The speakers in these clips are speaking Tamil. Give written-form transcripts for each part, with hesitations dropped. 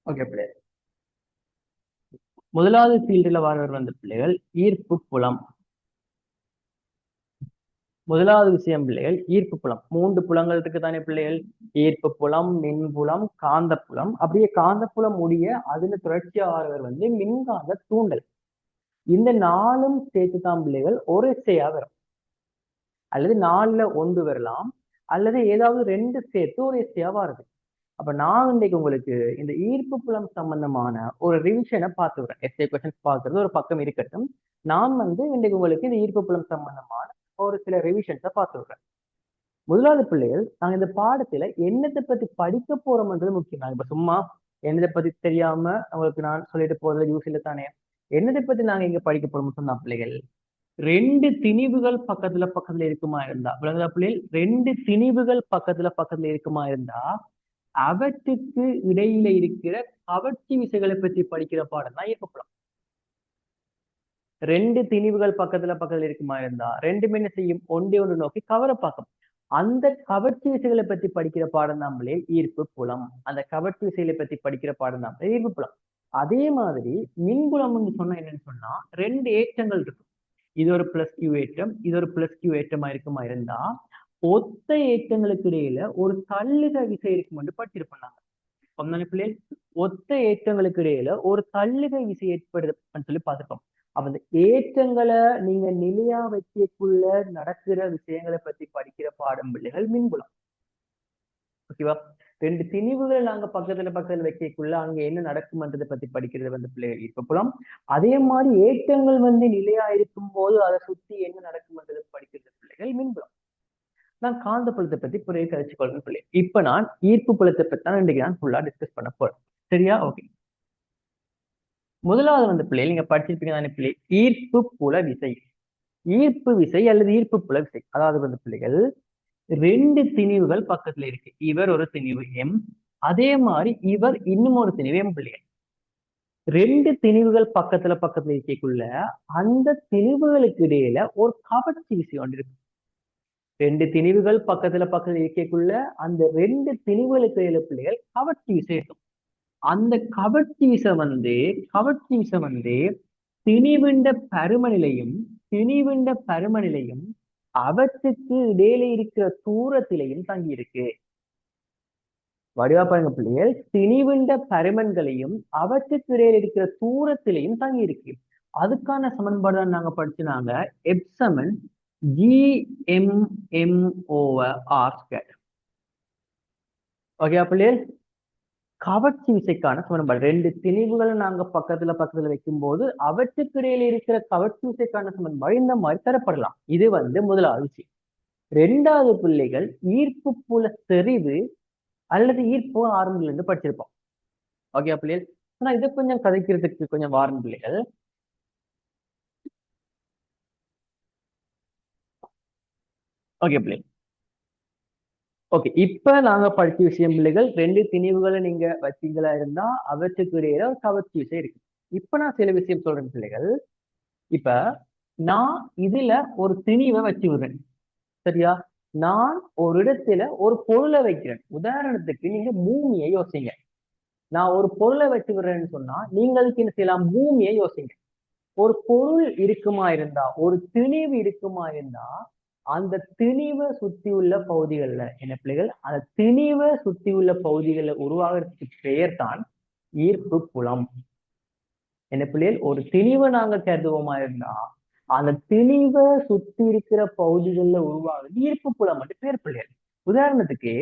ஓகே பிள்ளைகள். முதலாவது ஃபீல்டுல வரவர் வந்த பிள்ளைகள் ஈர்ப்பு புலம். முதலாவது விஷயம் பிள்ளைகள் ஈர்ப்பு புலம். 3 புலங்கள் இருக்கு தானே பிள்ளைகள்? ஈர்ப்பு புலம், மின்புலம், காந்த புலம். அப்படியே காந்த புலம் முடிய அதுல தொடர்ச்சியா வரவர் வந்து மின்காந்த தூண்டல். இந்த 4ம் சேர்த்துதான் பிள்ளைகள் ஒரு எஸ்ஐயா வரும். அல்லது 4ல 1 வரலாம், அல்லது ஏதாவது 2 சேர்த்து ஒரு எஸ்ஐயா வருது. அப்ப நான் இன்னைக்கு உங்களுக்கு இந்த ஈர்ப்பு புலம் சம்பந்தமான ஒரு ரிவிஷனை பார்த்துக்கிறேன். எஸ்ஏ கொஸ்டின்ஸ் பார்க்கறது ஒரு பக்கம் இருக்கட்டும். நான் வந்து இன்னைக்கு உங்களுக்கு இந்த ஈர்ப்பு புலம் சம்பந்தமான ஒரு சில ரிவிஷன்ஸை பார்த்துக்கிறேன். முதலாவது பிள்ளைகள், நாங்க இந்த பாடத்துல என்னத்தை பத்தி படிக்க போறோம்ன்றது முக்கியம். நான் இப்ப சும்மா என்னதை பத்தி தெரியாம உங்களுக்கு நான் சொல்லிட்டு போறது யூஸ் இல்லை தானே. என்னதை பத்தி நாங்க இங்க படிக்க போறோம்னு சொன்னா பிள்ளைகள், 2 திணிவுகள் பக்கத்துல இருக்குமா இருந்தா, விளங்குதா பிள்ளைகள்? 2 திணிவுகள் பக்கத்துல இருக்குமா இருந்தா அவற்றுக்கு இடையில இருக்கிற கவர்ச்சி விசைகளை பற்றி படிக்கிற பாடம் தான் ஈர்ப்பு புலம். 2 திணிவுகள் பக்கத்துல இருக்குமா இருந்தா ரெண்டுமே என்ன செய்யும்? ஒன்று நோக்கி கவர பார்க்கும். அந்த கவர்ச்சி விசைகளை பத்தி படிக்கிற பாடம் தான் ஈர்ப்பு புலம். அந்த கவர்ச்சி விசைகளை பத்தி படிக்கிற பாடம் தான் ஈர்ப்பு புலம். அதே மாதிரி மின்புலம்னு சொன்னா என்னன்னு சொன்னா 2 ஏற்றங்கள் இருக்கும். இது ஒரு பிளஸ் கியூ ஏற்றம், இது ஒரு பிளஸ் கியூ ஏற்றமா இருக்குமா இருந்தா ஒத்த ஏற்றங்களுக்கு இடையில ஒரு தள்ளுக விசை இருக்கும் என்று படிச்சிருப்பாங்க. பிள்ளைகள், ஒத்த ஏற்றங்களுக்கு இடையில ஒரு தள்ளுகை விசை ஏற்படுதுன்னு சொல்லி பார்த்துருக்கோம். அப்ப இந்த ஏற்றங்களை நீங்க நிலையா வைக்கக்குள்ள நடக்கிற விஷயங்களை பத்தி படிக்கிற பாடம் பிள்ளைகள் மின்புலம். ஓகேவா? 2 திணிவுகளை நாங்க பக்கத்துல வைக்கக்குள்ள அங்க என்ன நடக்கும்ன்றதை பத்தி படிக்கிறது வந்து பிள்ளைகள் ஈர்ப்பு புலம். அதே மாதிரி ஏற்றங்கள் வந்து நிலையா இருக்கும் போது அதை சுத்தி என்ன நடக்கும்ன்றதை படிக்கிறது பிள்ளைகள் மின்புலம். நான் காந்த புலத்தை பத்தி புரிய கழிச்சு கொள்றேன் பிள்ளை. இப்ப நான் ஈர்ப்பு புலத்தை பத்தி தான் இன்னைக்கு நான் ஃபுல்லா டிஸ்கஸ் பண்ண போறேன். சரியா? ஓகே. முதலாவது வந்து பிள்ளை நீங்க படிச்சிருப்பீங்க தானே பிள்ளை, ஈர்ப்பு புல விசை. ஈர்ப்பு விசை அல்லது ஈர்ப்பு புல விசை, அதாவது வந்து பிள்ளைகள் 2 திணிவுகள் பக்கத்துல இருக்கு. இவர் ஒரு திணிவு எம், அதே மாதிரி இவர் இன்னும் ஒரு திணிவு எம் பிள்ளைகள். 2 திணிவுகள் பக்கத்துல இருக்கக்குள்ள அந்த திணிவுகளுக்கு இடையில ஒரு கவர்ச்சி விசை ஒன்று இருக்கு. 2 திணிவுகள் பக்கத்துல இருக்கக்குள்ள அந்த 2 திணிவுகளுக்கு இடையில பிள்ளைகள் கவர்ச்சி விசை இருக்கும். அந்த கவர்ச்சி விசை வந்து திணிவிண்ட பருமநிலையும் அவற்றுக்கு இடையில இருக்கிற தூரத்திலையும் தங்கி இருக்கு. வடிவா பாருங்க பிள்ளைகள், திணிவிண்ட பருமன்களையும் அவற்றுக்கு இடையில இருக்கிற தூரத்திலையும் தங்கி இருக்கு. அதுக்கான சமன்பாடு தான் நாங்க படிச்சுனாங்க எப்சமன் GM/M/R². ஓகே பிள்ளைகள், கவர்ச்சி விசைக்கான சமன்பாடு 2 திணிவுகளை நாங்க பக்கத்துல வைக்கும் போது அவற்றுக்கு இடையில இருக்கிற கவர்ச்சி விசைக்கான சமன்பாடு இந்த மாதிரி தரப்படலாம். இது வந்து முதலாவது விஷயம். 2வது பிள்ளைகள் ஈர்ப்பு புல செறிவு அல்லது ஈர்ப்பு ஆரம்பில இருந்து படிச்சிருப்போம். ஓகே பிள்ளைகள், ஆனா இதை கொஞ்சம் கதைக்கிறதுக்கு கொஞ்சம் வாரம் பிள்ளைகள். ஓகே பிள்ளைகள், ஓகே. இப்ப நாங்க படிச்ச விஷயம் பிள்ளைகள், 2 திணிவுகளை நீங்க வச்சீங்களா இருந்தா அவற்றுக்கு இடையில ஒரு கவர்ச்சி விசை இருக்கு. இப்ப நான் சில விஷயம் சொல்றேன் பிள்ளைகள். இப்ப நான் இதுல ஒரு திணிவை வச்சு விடுறேன். சரியா? நான் ஒரு இடத்துல ஒரு பொருளை வைக்கிறேன். உதாரணத்துக்கு நீங்க பூமியை யோசிங்க. நான் ஒரு பொருளை வச்சு விடுறேன்னு சொன்னா நீங்களுக்கு என்ன செய்யலாம்? பூமியை யோசிங்க. ஒரு பொருள் இருக்குமா இருந்தா, ஒரு திணிவு இருக்குமா இருந்தா அந்த திணிவை சுத்தி உள்ள பகுதிகள்ல என்ன பிள்ளைகள், அந்த திணிவை சுத்தி உள்ள பகுதிகளில் உருவாகிறதுக்கு பெயர் தான் ஈர்ப்பு புலம். என்ன பிள்ளைகள், ஒரு திணிவை நாங்க கருதுவோமா இருந்தா அந்த திணிவை சுத்தி இருக்கிற பகுதிகளில் உருவாகுது ஈர்ப்பு புலம் என்று பேர் பிள்ளைகள். உதாரணத்துக்கு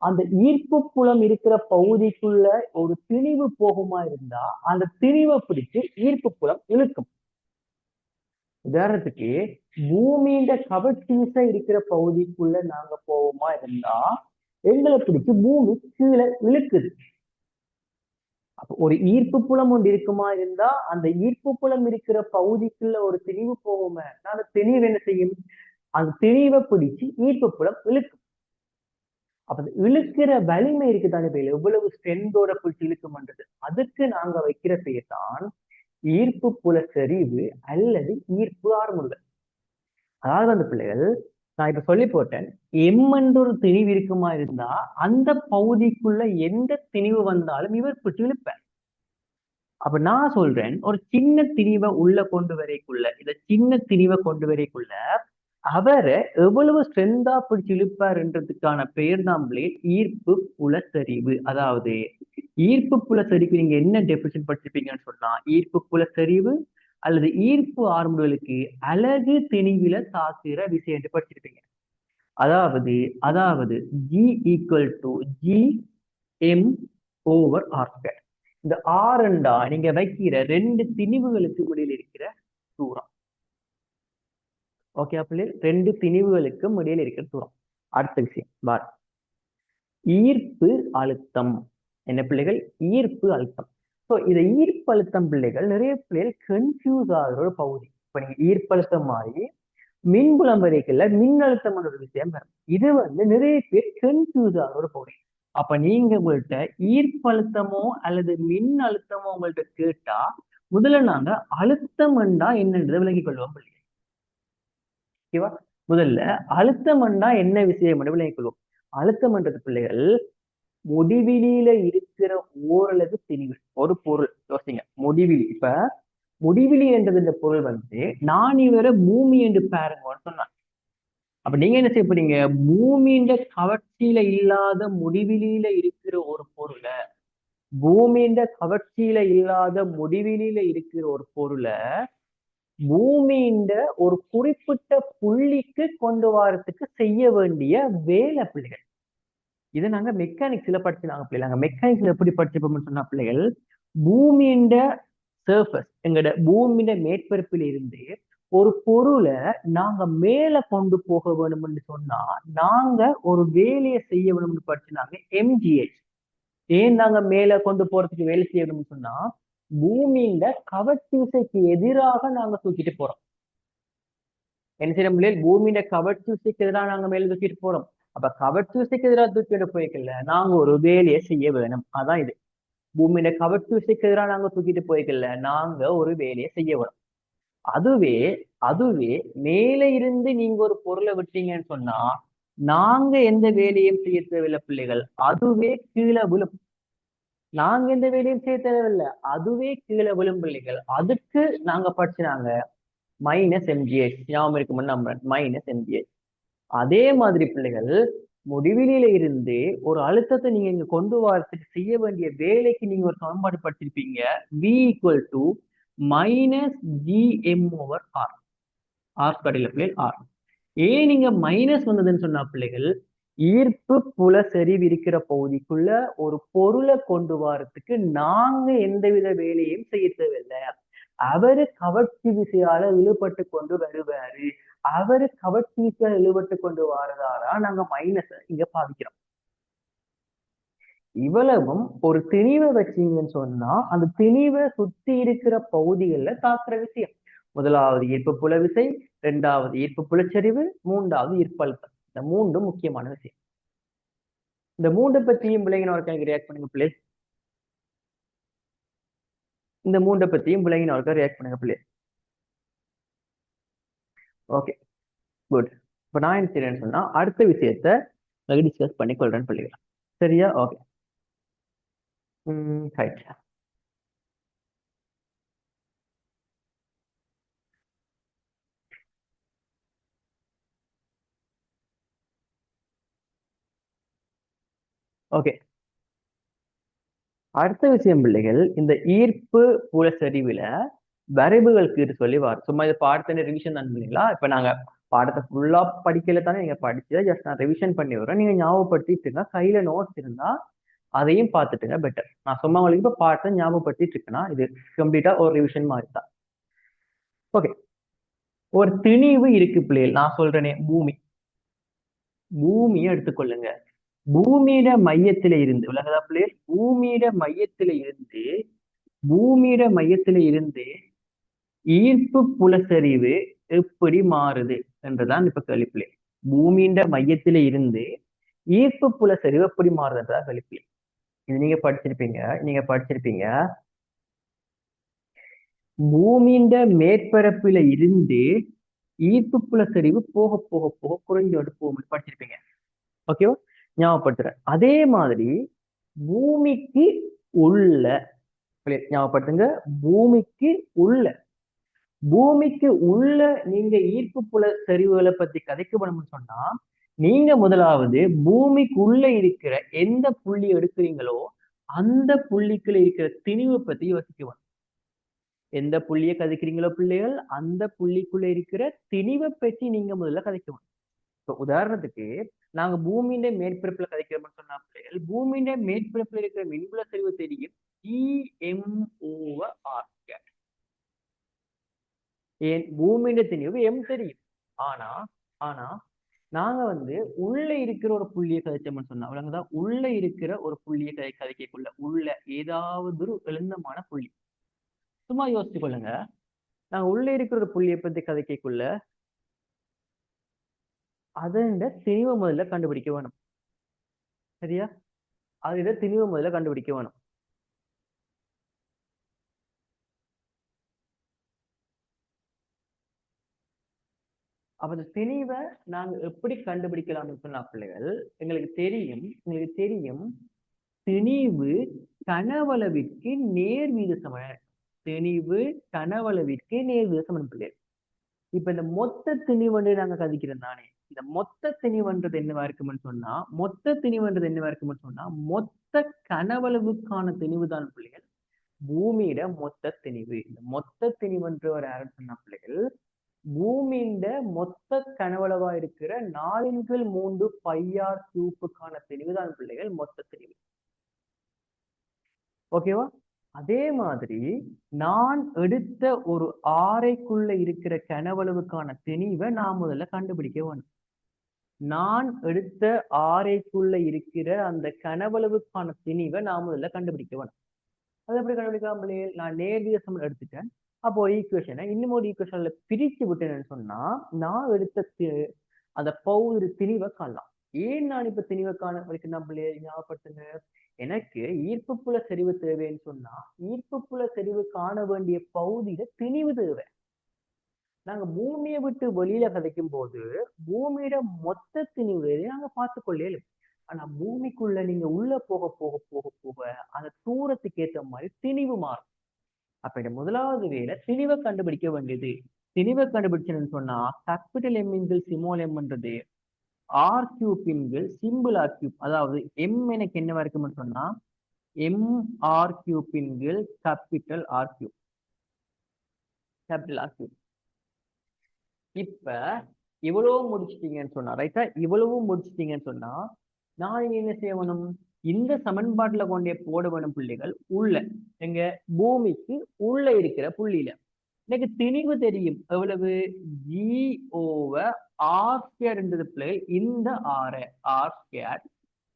அந்த ஈர்ப்பு புலம் இருக்கிற பகுதிக்குள்ள ஒரு திணிவு போகுமா இருந்தா அந்த திணிவை பிடிச்சு ஈர்ப்பு புலம் இழுக்கும். உதாரணத்துக்கு பூமியில கவர்ச்சி விசை இருக்கிற பகுதிக்குள்ள நாங்க போவோமா இருந்தா எங்களை பிடிச்சு பூமி கீழே இழுக்குது. அப்ப ஒரு ஈர்ப்பு புலம் ஒன்று இருக்குமா இருந்தா அந்த ஈர்ப்பு புலம் இருக்கிற பகுதிக்குள்ள ஒரு திணிவு போவோமே, அந்த திணிவு என்ன செய்யும்? அந்த திணிவை பிடிச்சு ஈர்ப்பு புலம் இழுக்கும். அப்ப இழுக்கிற வலிமை இருக்குதானே பேர், எவ்வளவு ஸ்ட்ரென்த்தோட பிடிச்சி இழுக்கும்ன்றது, அதுக்கு நாங்க வைக்கிற பெயர் தான் ஈர்ப்பு புல செறிவு அல்லது ஈர்ப்பு ஆர்முடுதல். அதாவது அந்த பிள்ளைகள், நான் இப்ப சொல்லி போட்டேன், எம் என்ற ஒரு திணிவு இருக்குமா இருந்தா அந்த பகுதிக்குள்ள எந்த திணிவு வந்தாலும் இவர் பிடிச்சு இழுப்பேன். அப்ப நான் சொல்றேன், ஒரு சின்ன திணிவை உள்ள கொண்டு வரைக்குள்ள, இந்த சின்ன திணிவை கொண்டு வரைக்குள்ள அவரை எவ்வளவு ஸ்ட்ரென்தா பிடிச்சு இழுப்பாருன்றதுக்கான பெயர் தான் ஈர்ப்பு புலசரிவு. அதாவது ஈர்ப்பு புலசரிவு நீங்க என்ன டெபினிஷன் படிச்சிருப்பீங்கன்னு சொன்னா, ஈர்ப்பு புலசரிவு அல்லது ஈர்ப்பு ஆர்முகளுக்கு அலகு திணிவில தாக்குற விஷயம் என்று படிச்சிருப்பீங்க. அதாவது அதாவது G equal to G M over R square. இந்த ஆர்ண்டா நீங்க வைக்கிற ரெண்டு திணிவுகளுக்கு இடையில் இருக்கிற தூரம். ஓகே பிள்ளை, ரெண்டு திணிவுகளுக்கும் இடையில் இருக்கிற தூரம். அடுத்த விஷயம் பார், ஈர்ப்பு அழுத்தம். என்ன பிள்ளைகள்? ஈர்ப்பு அழுத்தம். ஸோ இதை ஈர்ப்பு அழுத்தம் பிள்ளைகள் நிறைய பிள்ளைகள் கன்ஃபியூஸ் ஆகிற ஒரு பகுதி. இப்ப நீங்க ஈர்ப்பு அழுத்தம் மாதிரி மின்புலம் வரைக்கல மின்னழுத்தம் ஒரு விஷயம் வரும். இது நிறைய பேர் கன்ஃபியூஸ் ஆகிற ஒரு பகுதி. அப்ப நீங்க உங்கள்கிட்ட ஈர்ப்பு அழுத்தமோ அல்லது மின் அழுத்தமோ உங்கள்கிட்ட கேட்டா முதல்ல நாங்க அழுத்தம் என்றா என்னன்றதை விளங்கிக் கொள்வோம் பிள்ளைகள். ஓகேவா? முதல்ல அழுத்தம் என்றா என்ன விஷயம் என்று விளங்கிக் கொள்வோம். அழுத்தம் என்றது பிள்ளைகள் முடிவிலியில இருக்கிற ஓரளவு திணிவு. ஒரு பொருள் யோசிங்க, முடிவிலி. இப்ப முடிவிலி என்றது இந்த பொருள் நான் இவரை பூமி என்று பாருங்கன்னு சொன்னாங்க. அப்ப நீங்க என்ன செய்ய போறீங்க? பூமியின் கவர்ச்சியில இல்லாத முடிவிலியில இருக்கிற ஒரு பொருளை, பூமியின் கவர்ச்சியில இல்லாத முடிவிலியில இருக்கிற ஒரு பொருளை பூமியின் ஒரு குறிப்பிட்ட புள்ளிக்கு கொண்டு வரத்துக்கு செய்ய வேண்டிய வேலை பிள்ளைகள். இதை நாங்க மெக்கானிக்ஸ்ல படிச்சுனாங்க பிள்ளைங்க. மெக்கானிக்ஸ்ல எப்படி படிச்சிருப்போம்னு சொன்னா பிள்ளைகள், பூமியின் சர்ஃபஸ், எங்கட பூமியில மேற்பரப்பில் இருந்து ஒரு பொருளை நாங்க மேல கொண்டு போக வேணும்னு சொன்னா நாங்க ஒரு வேலையை செய்ய வேணும்னு படிச்சுனாங்க எம்ஜிஹெச். ஏன் நாங்க மேல கொண்டு போறதுக்கு வேலை செய்யணும்னு சொன்னா பூமியில கவர்ச்சி விசைக்கு எதிராக நாங்க தூக்கிட்டு போறோம். என்ன செய்யணும் பிள்ளைகள்? பூமியில கவர்ச்சி விசைக்கு எதிராக நாங்க மேல தூக்கிட்டு போறோம். அப்ப கவர்ச்சி விசைக்கு எதிராக தூக்கிட்டு போய்க்கல, நாங்க ஒரு வேலையை செய்ய வேணும். அதான் இது. பூமியில கவர்ச்சி விசைக்கு எதிராக நாங்க தூக்கிட்டு போய்க்கல, நாங்க ஒரு வேலையை செய்ய வேணும். அதுவே அதுவே மேல இருந்து நீங்க ஒரு பொருளை விட்டீங்கன்னு சொன்னா நாங்க எந்த வேலையும் செய்ய தேவையில்லை பிள்ளைகள், அதுவே கீழே விழும். நாங்க எந்த வேலையும் செய்ய தேவையில்லை, அதுவே கீழே விழும் பிள்ளைகள். அதுக்கு நாங்க படிச்சுனாங்க மைனஸ் எம்ஜிஹெச். ஞாபகம் இருக்கும்னு நம்புறேன், மைனஸ் எம்ஜிஹெச். அதே மாதிரி பிள்ளைகள் முடிவிலியில இருந்து ஒரு அழுத்தத்தை நீங்க இங்க கொண்டு வரத்துக்கு செய்ய வேண்டிய வேலைக்கு நீங்க ஒரு சமன்பாடு படிச்சிருப்பீங்க, V equal to minus GM over R. R ஸ்கொயர்ல பிள்ளைகள் ஆர். ஏன் நீங்க மைனஸ் வந்ததுன்னு சொன்னா பிள்ளைகள், ஈர்ப்பு புல செறிவு இருக்கிற பகுதிக்குள்ள ஒரு பொருளை கொண்டு வரத்துக்கு நாங்க எந்தவித வேலையும் செய்ய தேவையில்லை. அவரு கவர்ச்சி விசையால இழுபட்டு கொண்டு வருவாரு. அவரு கவர்ச்சி விசையால இழுபட்டு கொண்டு வரதாரா நாங்க மைனஸ் இங்க பாவிக்கிறோம். இவ்வளவும் ஒரு திணிவை வச்சீங்கன்னு சொன்னா அந்த திணிவை சுத்தி இருக்கிற பகுதிகளில் தாக்குற விஷயம். முதலாவது ஈர்ப்பு புல விசை, இரண்டாவது ஈர்ப்பு புலச்சரிவு, மூன்றாவது ஈர்ப்பு அழுத்தம். இந்த மூன்றும் முக்கியமான விஷயம். இந்த மூன்று பத்தியும் விலகினவருக்கு ரியாக்ட் பண்ணுங்க பிள்ளை. இந்த மூன்றை பத்தியும் விலகினவருக்கு ரியாக்ட் பண்ணுங்க பிள்ளை. Okay, good. இப்ப நான் என்ன செய்யறேன்னு சொன்னா அடுத்த விஷயத்த டிஸ்கஸ் பண்ணி கொள்றேன்னு பிள்ளைகள். சரியா? ஓகே. ரைட். ஓகே, அடுத்த விஷயம் பிள்ளைகள், இந்த ஈர்ப்பு புல சரிவுல வரைவுகளுக்கு சொல்லி வரும். சும்மா இதை பாடத்தின ரிவிஷன் தான் இல்லைங்களா? இப்ப நாங்க பாடத்தை ஃபுல்லா படிக்கல தானே நீங்க படிச்சு, ஜஸ்ட் நான் ரிவிஷன் பண்ணி வரேன். நீங்க ஞாபகப்படுத்திட்டு இருந்தா கையில நோட்ஸ் இருந்தா அதையும் பார்த்துட்டுங்க பெட்டர். நான் சும்மா உங்களுக்கு இப்ப பாடத்தை ஞாபகப்படுத்திட்டு இருக்கேன்னா இது கம்ப்ளீட்டா ஒரு ரிவிஷன் மாதிரி தான். ஓகே, ஒரு திணிவு இருக்கு பிள்ளைகள். நான் சொல்றேனே பூமி, பூமியை எடுத்துக்கொள்ளுங்க. பூமியிட மையத்தில இருந்து விலகுதா பிள்ளைகள்? பூமியிட மையத்தில இருந்து ஈர்ப்பு புலசரிவு எப்படி மாறுது என்றுதான் இப்ப கேள்வி. பூமியின் மையத்தில இருந்து ஈர்ப்பு புலசரிவு எப்படி மாறுதுன்றதான் கேள்வி. இது நீங்க படிச்சிருப்பீங்க பூமியின் மேற்பரப்பில இருந்து ஈர்ப்பு புலசரிவு போக போக போக குறைஞ்சோடு போகும் படிச்சிருப்பீங்க. ஓகேவா? ஞாபகப்படுத்துறேன். அதே மாதிரி பூமிக்கு உள்ள ஞாபகப்படுத்துங்க. பூமிக்கு உள்ள பூமிக்கு உள்ள நீங்க ஈர்ப்பு புல சரிவுகளை பத்தி கதைக்க வேணும்னு சொன்னா, நீங்க முதலாவது பூமிக்குள்ள இருக்கிற எந்த புள்ளி எடுக்கிறீங்களோ அந்த புள்ளிக்குள்ள இருக்கிற திணிவு பத்தி யோசிக்க வேணும். எந்த புள்ளியை கதைக்கிறீங்களோ பிள்ளைகள், அந்த புள்ளிக்குள்ள இருக்கிற திணிவை பற்றி நீங்க முதல்ல கதைக்கணும். இப்ப உதாரணத்துக்கு நாங்க பூமியின் மேற்பரப்புல கதைக்கிறோம்னு சொன்னா பிள்ளைகள், பூமியின் மேற்பரப்புல இருக்கிற மின்புல சரிவு தெரியும் EM/r². ஏன் பூமியின் திணிவு M தெரியும். ஆனா ஆனா நாங்க உள்ள இருக்கிற ஒரு புள்ளியை கதைச்சோம்னு சொன்னா, அவ்வளவுதான். உள்ள இருக்கிற ஒரு புள்ளியை கதைக்கக்குள்ள உள்ள ஏதாவது ஒரு எழுந்தமான புள்ளி, சும்மா யோசிச்சு கொள்ளுங்க. நாங்க உள்ள இருக்கிற ஒரு புள்ளியை பத்தி கதைக்கக்குள்ள அதோட திணிவை முதல்ல கண்டுபிடிக்க வேணும். சரியா? அதோட திணிவை முதல்ல கண்டுபிடிக்க வேணும். அப்ப அந்த திணிவை நாங்க எப்படி கண்டுபிடிக்கலாம்னு சொன்னா பிள்ளைகள், எங்களுக்கு தெரியும் திணிவு கனவளவிற்கு நேர் வீத திணிவு கனவளவிற்கு நேர் வீத சமன் பிள்ளைகள். இப்ப இந்த மொத்த திணிவண்டு நாங்க கதிக்கிறோம் தானே, இந்த மொத்த திணிவன்றது என்னவா இருக்கும்னு சொன்னா, மொத்த கனவளவுக்கான திணிவு தான் பிள்ளைகள் பூமியிட மொத்த திணிவு. இந்த மொத்த திணிவன்று ஒரு யாருன்னு சொன்னா பிள்ளைகள், பூமியின் மொத்த கனவளவா இருக்கிற 4/3 πr³ திணிவுதான் பிள்ளைகள் மொத்த திணிவு. ஓகேவா? அதே மாதிரி நான் எடுத்த ஒரு ஆரைக்குள்ள இருக்கிற கனவளவுக்கான திணிவை நான் முதல்ல கண்டுபிடிக்க வேணும். நான் எடுத்த ஆரைக்குள்ள இருக்கிற அந்த கனவளவுக்கான திணிவை நான் முதல்ல கண்டுபிடிக்க வேணும். அது எப்படி கண்டுபிடிக்கலாம் பிள்ளைகள்? நான் நேர்விகித சமன் எடுத்துட்டேன். அப்போ ஈக்குவேஷனை இன்னும் ஒரு ஈக்குவேஷன்ல பிரிச்சு விட்டேன்னு சொன்னா, நான் எடுத்த அந்த பகுதி திணிவை காணலாம். ஏன் நான் இப்ப திணிவை காண வரைக்கும் பிள்ளைகள் ஞாபகப்படுத்துங்க. எனக்கு ஈர்ப்பு புல செறிவு தேவைன்னு சொன்னா, ஈர்ப்பு புல செறிவு காண வேண்டிய பகுதியில திணிவு தேவை. நாங்க பூமியை விட்டு வெளியில கதைக்கும் போது பூமியோட மொத்த திணிவு நாங்க பார்த்துக்கொள்ளேன். ஆனா பூமிக்குள்ள நீங்க உள்ள போக போக போக போக அந்த தூரத்துக்கு ஏற்ற மாதிரி திணிவு மாறும். அப்ப இந்த முதலாவது வேலை திணிவை கண்டுபிடிக்க வேண்டியது. திணிவை கண்டுபிடிச்சேன்னு சொன்னா, கேபிட்டல் எம் சிமோல் எம்ன்றது R³ சிம்பிள் R³. அதாவது M எனக்கு என்னவா இருக்கும்னு சொன்னா MR³ capital R³. Capital R³. இப்ப இவ்வளவு முடிச்சிட்டீங்கன்னு சொன்னா, ரைட்டா? இவ்வளவும் முடிச்சிட்டீங்கன்னு சொன்னா, நான் என்ன செய்யணும்? இந்த சமன்பாட்டுல கொண்டே போட வேணும் பிள்ளைகள் உள்ள, எங்க பூமிக்கு உள்ள இருக்கிற புள்ளியில. எனக்கு திணிவு தெரியும் எவ்வளவு? G/r² பிள்ளைகள் இந்த R²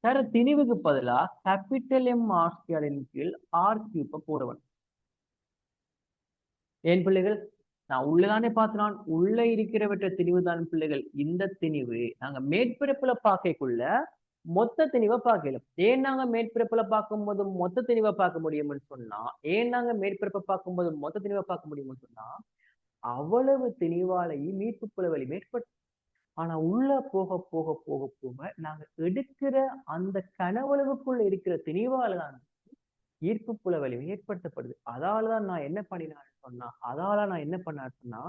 தர திணிவுக்கு பதிலா கேபிட்டல் M/r² கீழ் R³ போடுவேன். ஏன் பிள்ளைகள்? நான் உள்ளதானே பார்த்தான், உள்ள இருக்கிறவற்ற திணிவு தான் பிள்ளைகள் இந்த திணிவு. நாங்க மேற்பரப்புல பார்க்கக்குள்ள மொத்த திணிவை பார்க்கலாம். ஏன் நாங்க மேற்பரப்புல பார்க்கும்போது மொத்த திணிவை பார்க்க முடியும்னு சொன்னா, அவ்வளவு திணிவாலையும் மீட்பு புல வலி மேற்பட்டு. ஆனா உள்ள போக போக போக போக நாங்க எடுக்கிற அந்த கனவளவுக்குள்ள இருக்கிற திணிவால தான் ஈர்ப்பு புல வலிமை ஏற்படுத்தப்படுது. அதால நான் என்ன பண்ணேன்னு சொன்னா,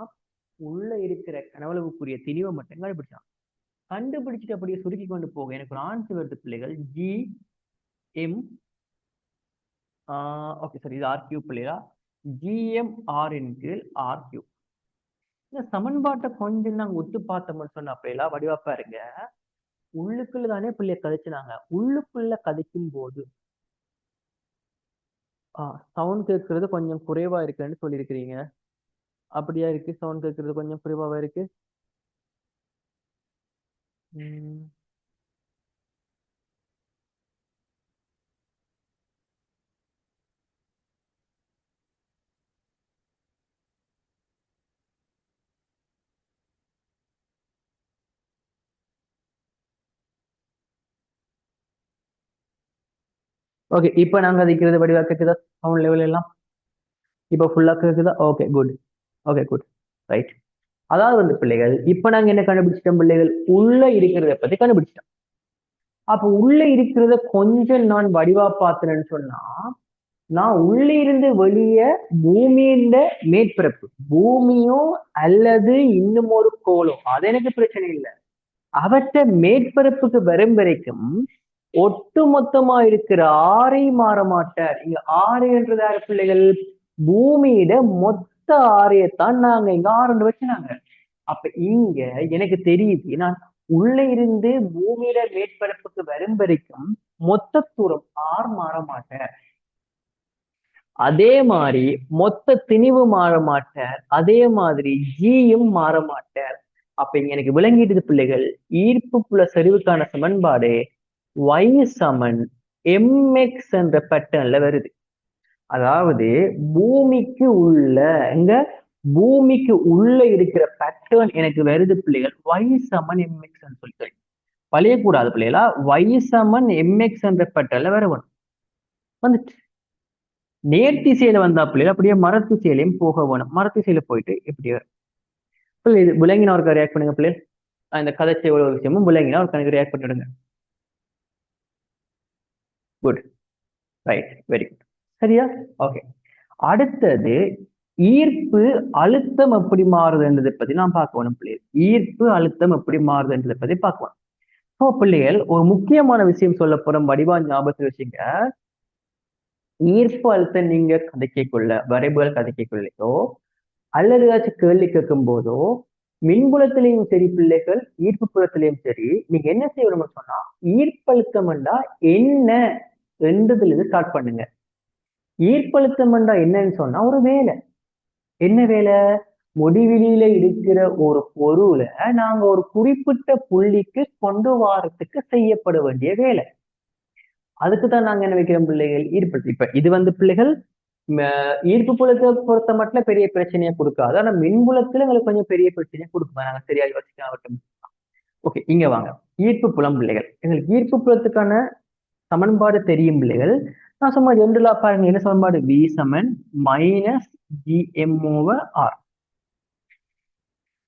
உள்ள இருக்கிற கனவளவுக்குரிய திணிவை மட்டும் கண்டுபிடிச்சான். கண்டுபிடிச்சிட்டு அப்படியே சுருக்கி கொண்டு போக எனக்கு ஒரு ஆன்சர் வருது பிள்ளைகள். GM ஓகே சார், இது R³ பிள்ளையா? GMR கீழ் R³. இந்த சமன்பாட்டை கொஞ்சம் நாங்க ஒத்து பார்த்தோம்னு சொன்ன அப்படியெல்லாம் வடிவா பாருங்க. உள்ளுக்குள்ள தானே பிள்ளைய கதைச்சுனாங்க. உள்ளுக்குள்ள கதைக்கும் போது சவுண்ட் கேட்கறது கொஞ்சம் குறைவா இருக்குன்னு சொல்லியிருக்கிறீங்க. அப்படியா இருக்கு? சவுண்ட் கேட்கறது கொஞ்சம் குறைவாவா இருக்கு? ஓகே, இப்ப நாங்க கதைக்கிறது வடிவா கேக்குதா? சவுண்ட் லெவல் எல்லாம் இப்ப ஃபுல்லா கேக்குதா? Okay good. Okay good, right. அதாவது பிள்ளைகள் இப்ப நாங்க என்ன கண்டுபிடிச்சிட்டோம் பிள்ளைகள்? உள்ள இருக்கிறத பத்தி கண்டுபிடிச்சிட்டோம். அப்ப உள்ள இருக்கிறத கொஞ்சம் நான் வடிவா பார்த்தேன்னு சொன்னா, நான் உள்ளே இருந்து வெளியே பூமியின் மேற்பரப்பு பூமியோ அல்லது இன்னும் ஒரு கோளோ அது எனக்கு பிரச்சனை இல்லை. அவற்றை மேற்பரப்புக்கு வரும் வரைக்கும் ஒட்டு மொத்தமா இருக்கிற ஆரை மாற மாட்டார். இங்க ஆறு என்றது யாரு பிள்ளைகள்? பூமியிட மொத்த ஆரையத்தான் நாங்க இங்க ஆறு வச்சுனாங்க. அப்ப இங்க எனக்கு தெரியுது, நான் உள்ள இருந்து பூமியிட மேற்பரப்புக்கு வரும் வரைக்கும் மொத்த தூரம் ஆர் மாற மாட்டார். அதே மாதிரி மொத்த திணிவு மாற மாட்டார். அதே மாதிரி ஜியும் மாற மாட்டார். அப்ப இங்க எனக்கு விளங்கிடுது பிள்ளைகள், ஈர்ப்பு புல சரிவுக்கான சமன்பாடு y சமன் mx என்ற பேட்டர்ன்ல வருது. அதாவது பூமிக்கு உள்ள எங்க பூமிக்கு உள்ள இருக்கிற பேட்டர்ன் எனக்கு வருது பிள்ளைகள், y சமன் mx சொல்லி பழையக்கூடாது பிள்ளைகளா. y சமன் mx என்ற பேட்டர்ன்ல வரணும். வந்துட்டு நேர்த்திசையில வந்தா பிள்ளைகள் அப்படியே மரத்திசையிலையும் போக வேணும். மரத்திசையில போயிட்டு இப்படி வரும். இது விலங்கினா ஒரு ரியாக்ட் பண்ணுங்க பிள்ளைகள். இந்த கதைச்சை ஒரு விஷயமும் விலங்கினா ஒரு கணக்கு ரியாக்ட் பண்ணிடுங்க. Good, right, very good. சரியா? ஓகே. அடுத்தது ஈர்ப்பு அழுத்தம் எப்படி மாறுதுன்றதை பத்தி நான் பார்க்கணும் பிள்ளைகள். ஈர்ப்பு அழுத்தம் எப்படி மாறுதுன்றதை பத்தி பார்க்கலாம். ஸோ பிள்ளைகள் ஒரு முக்கியமான விஷயம் சொல்ல போற வடிவா ஞாபகத்தில் வச்சுங்க. ஈர்ப்பு அழுத்தம் நீங்க கதைக்கைக்குள்ள வரைபுகள் கதைக்கைக்குள்ளையோ அல்லது ஏதாச்சும் கேள்வி கேட்கும் போதோ மின்புலத்திலையும் சரி பிள்ளைகள் ஈர்ப்பு புலத்திலையும் சரி நீங்க என்ன செய்யணும்னு சொன்னா ஈர்ப்பழுத்தம் என்றா என்ன என்றதுல இருந்து ஸ்டார்ட் பண்ணுங்க. ஈர்ப்பழுத்தம் என்றா என்னன்னு சொன்னா ஒரு வேலை. என்ன வேலை? முடிவிலியில இருக்கிற ஒரு பொருளை நாங்க ஒரு குறிப்பிட்ட புள்ளிக்கு கொண்டு வாரத்துக்கு செய்யப்பட வேண்டிய வேலை. அதுக்குதான் நாங்க என்ன வைக்கிறோம் பிள்ளைகள், ஈர்ப்பு. இப்ப இது வந்து பிள்ளைகள் ஈர்ப்பு புலத்தை பொறுத்த மட்டும் பெரிய பிரச்சனையை கொடுக்காது. ஆனா மின்புலத்துல எங்களுக்கு கொஞ்சம் பெரிய பிரச்சனையை கொடுக்கும். நாங்க சரியா யோசிக்கலாம். ஓகே, இங்க வாங்க. ஈர்ப்பு புலம் பிள்ளைகள், எங்களுக்கு ஈர்ப்பு புலத்துக்கான சமன்பாடு தெரியும் பிள்ளைகள். நான் சும்மா ஜென்ரலா பாருங்க, என்ன சமன்பாடு? V சமன் மைனஸ் GM/R.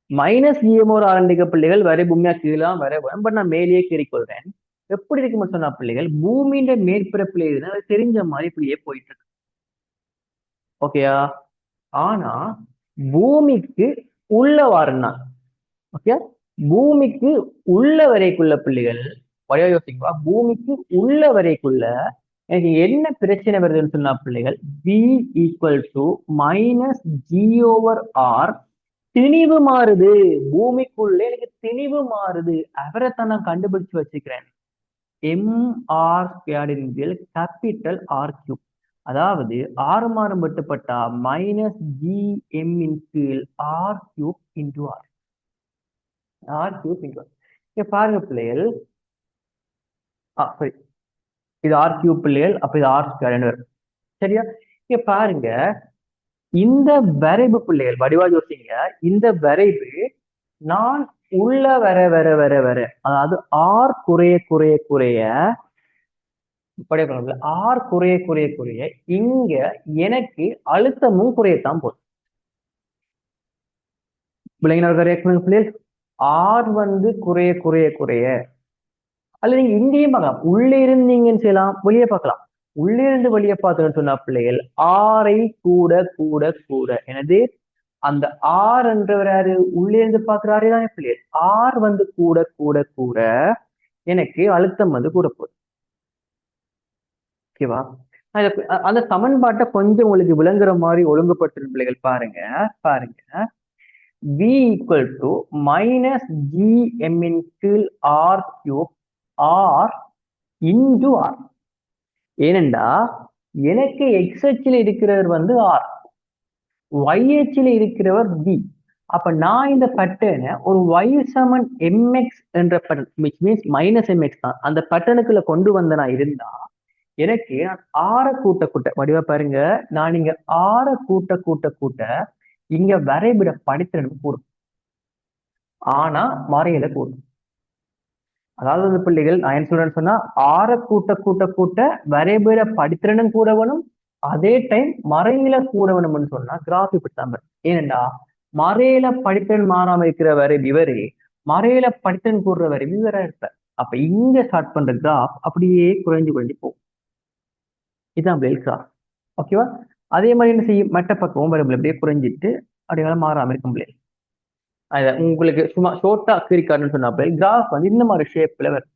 மைனஸ் GM/R பிள்ளைகள் வரை பூமியா கீழே வர வரும். பட் நான் மேலேயே கீறிக்கொள்றேன். எப்படி இருக்குன்னு சொன்னா பிள்ளைகள், பூமியின் மேற்பரப்புல இருந்தால் தெரிஞ்ச மாதிரி இப்படியே போயிட்டு இருக்கு. ஓகேயா? ஆனா பூமிக்கு உள்ள வாருன்னா, ஓகே, பூமிக்கு உள்ள வரைக்குள்ள பிள்ளைகள் வழியா யோசிப்பா, பூமிக்கு உள்ள வரைக்குள்ள எனக்கு என்ன பிரச்சனை வருதுன்னு சொன்னா பிள்ளைகள், V equal to minus G/R. திணிவு மாறுது. பூமிக்குள்ள எனக்கு திணிவு மாறுது. அவரைத்தான் நான் கண்டுபிடிச்சு வச்சுக்கிறேன். mr² capital R3. அதாவது ஆறு மாறும் வெட்டுப்பட்டா மைனஸ் GM கீழ் R3 into R. R3 into R. இங்க பாருங்க பிள்ளைகள், சரி, இது R3 பிள்ளைகள், அப்ப இது R². சரியா? இங்க பாருங்க, இந்த வரைவு பிள்ளைகள் வடிவா யோசிங்க. இந்த வரைவு நான் உள்ள வர வர வர வர, அதாவது ஆர் குறைய குறைய குறைய ஆர் குறைய குறைய குறைய இங்க எனக்கு அழுத்தமும் குறையத்தான் போதும். பிள்ளைங்க ஆர் வந்து குறைய குறைய குறைய, அல்லது நீங்க இங்கேயும் பார்க்கலாம். உள்ளே இருந்தீங்கன்னு செய்யலாம், வெளியே பார்க்கலாம். உள்ளே இருந்து வெளியே பார்த்தோம்னு சொன்னா பிள்ளைகள் ஆரை கூட கூட கூட, எனது அந்த ஆர் என்றவர் யாரு? உள்ளே இருந்து பார்க்கிறாரே தானே பிள்ளைகள். ஆர் வந்து கூட கூட கூட எனக்கு அழுத்தம் வந்து கூட போகுது. ஓகேவா? அந்த சமன்பாட்டை கொஞ்சம் உங்களுக்கு விளங்குற மாதிரி ஒழுங்குபடுத்தும் பிள்ளைகள் பாருங்க. பாருங்க, V equal to minus GM கீழ் R³ R இன்டு R. ஏனென்றா எனக்கு எக்ஸ் அச்சில் இருக்கிறவர் வந்து R, y அச்சில் இருக்கிறவர் V. அப்ப நான் இந்த பேட்டர்னை ஒரு y சமன் mx என்ற which means மைனஸ் mx தான் அந்த பேட்டர்னுக்குள்ள கொண்டு வந்த நான் இருந்தா எனக்கு ஆற கூட்ட கூட்ட வடிவா பாருங்க, நான் இங்க ஆற கூட்ட கூட்ட கூட்ட இங்க வரைபட படித்திறனும் கூடும். ஆனா மறையில கூடும். அதாவது பிள்ளைகள் நான் என்ன சொல்றேன்னு சொன்னா, ஆற கூட்ட கூட்ட கூட்ட வரைபட படித்திறனும் கூட வேணும், அதே டைம் மறையில கூட வேணும்னு சொன்னா கிராஃப் இப்படித்தான் வரும். ஏனென்றா மறையில படித்திறன் மாறாம இருக்கிற வரை விவரே, மறையில படித்திறன் கூடுற வரை விவரா இருப்ப. அப்ப இங்க ஸ்டார்ட் பண்ற கிராஃப் அப்படியே குறைஞ்சு குறைஞ்சு போகும். இதுதான் பிள்ளைகள் கிராஃப். ஓகேவா? அதே மாதிரி என்ன செய்யும், மற்ற பக்கமும் வரும் அப்படியே குறைஞ்சிட்டு அப்படியே மாறாம இருக்கும் பிள்ளை. அத உங்களுக்கு சும்மா ஷோர்ட்டா கீறிக்காட்டுன்னு சொன்னா கிராஃப் வந்து இந்த மாதிரி ஷேப்ல வரும்.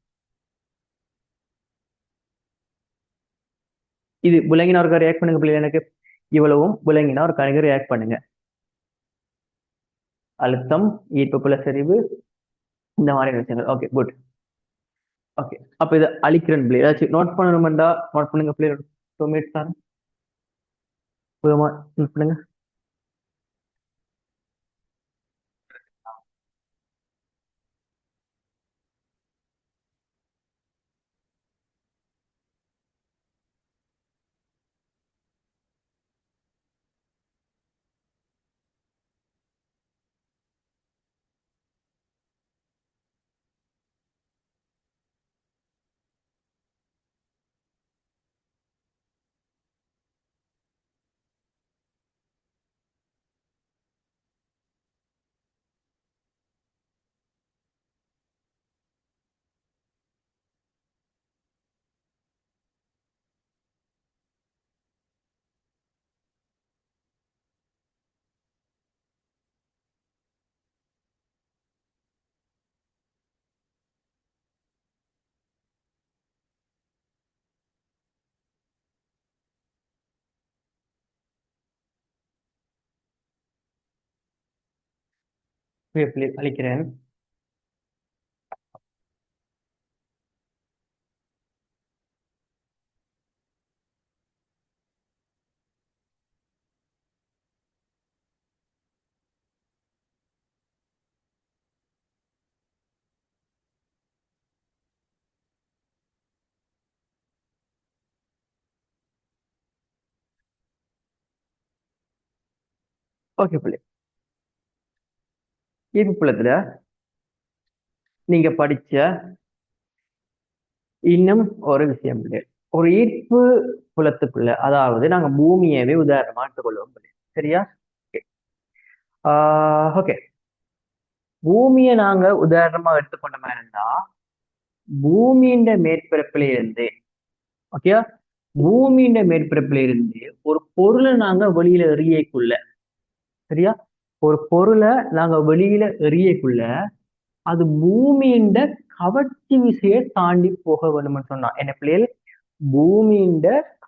இது விலங்கினா ஒரு ரியாக்ட் பண்ணுங்க பிள்ளை. எனக்கு இவ்வளவும் விலங்கினா ஒரு கணக்கு ரியாக்ட் பண்ணுங்க. அழுத்தம், ஈர்ப்பு புல சரிவு, இந்த மாதிரி விஷயங்கள். Okay good. ஓகே, அப்ப இதை அழிக்கிறேன் பிள்ளை. ஏதாச்சும் நோட் பண்ணணுமெண்டா நோட் பண்ணுங்க பிள்ளை. 2 minutes தான். நோட் பண்ணுங்க. பிள்ளை அழிக்கிறேன். ஓகே பிள்ளை. ஈர்ப்பு புலத்துல நீங்க படிச்ச இன்னும் ஒரு விஷயம் பிள்ளை. ஒரு ஈர்ப்பு புலத்துக்குள்ள, அதாவது நாங்க பூமியவே உதாரணமா எடுத்துக்கொள்வோம் பிள்ளை. சரியா? ஓகே. பூமியை நாங்க உதாரணமா எடுத்துக்கொண்ட மாதிரி இருந்தா, பூமியின் மேற்பரப்பில இருந்து, ஓகே, பூமியின் மேற்பரப்பில இருந்து ஒரு பொருளை நாங்க வெளியில எறியக்குள்ள, சரியா, ஒரு பொருளை நாங்க வெளியில எறியக்குள்ள அது பூமியின் கவர்ச்சி விசையை தாண்டி போக வேணும்னு சொன்னா என்ன பிள்ளைகள், பூமியின்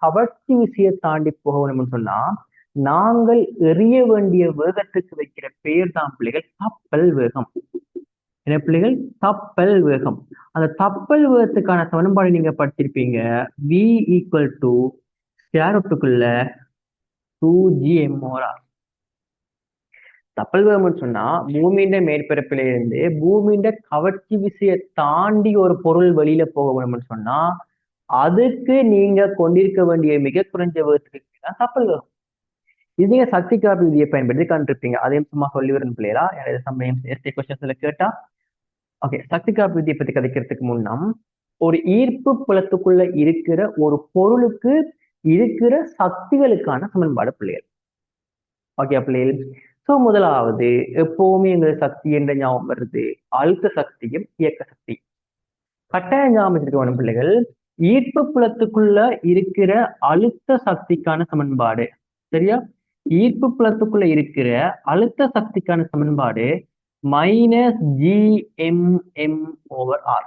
கவர்ச்சி விசையை தாண்டி போக வேணும்னு சொன்னா நாங்கள் எறிய வேண்டிய வேகத்துக்கு வைக்கிற பெயர் தான் பிள்ளைகள் கப்பல் வேகம். என்ன பிள்ளைகள்? தப்பல் வேகம். அந்த தப்பல் வேகத்துக்கான சமன்பாடு நீங்க படிச்சிருப்பீங்க. v equal to square 2gmr. தப்பல் வேகம்னு சொன்னா பூமியின் மேற்பரப்பில இருந்து பூமியின் கவர்ச்சி விசையை தாண்டி ஒரு பொருள் வெளியில போக வேணும்னு சொன்னா அதுக்கு நீங்க கொண்டிருக்க வேண்டிய மிக குறைஞ்ச வேகத்துக்கு தான் தப்பல் வேகம். இது நீங்க சக்தி காப்பு விதியை பயன்படுத்தி கண்டிருப்பீங்க. அதையும் சும்மா சொல்லி வரும் பிள்ளைகளா, யாராவது சமயம் எஸ்டே கொஸ்டின்ஸ்ல கேட்டா. ஓகே, சக்தி காப்பு விதியை பத்தி கதைக்கிறதுக்கு முன்னம் ஒரு ஈர்ப்பு புலத்துக்குள்ள இருக்கிற ஒரு பொருளுக்கு இருக்கிற சக்திகளுக்கான சமன்பாடு பிள்ளைகள். ஓகே பிள்ளைகள். சோ முதலாவது எப்பவுமே எங்களுக்கு சக்தி என்ற ஞாபகம் வருது, அழுத்த சக்தியும் இயக்க சக்தி. கட்டாய ஞாபகம் வச்சிருக்க வேணும் பிள்ளைகள். ஈர்ப்பு புலத்துக்குள்ள இருக்கிற அழுத்த சக்திக்கான சமன்பாடு, சரியா, ஈர்ப்பு புலத்துக்குள்ள இருக்கிற அழுத்த சக்திக்கான சமன்பாடு -gmm/r.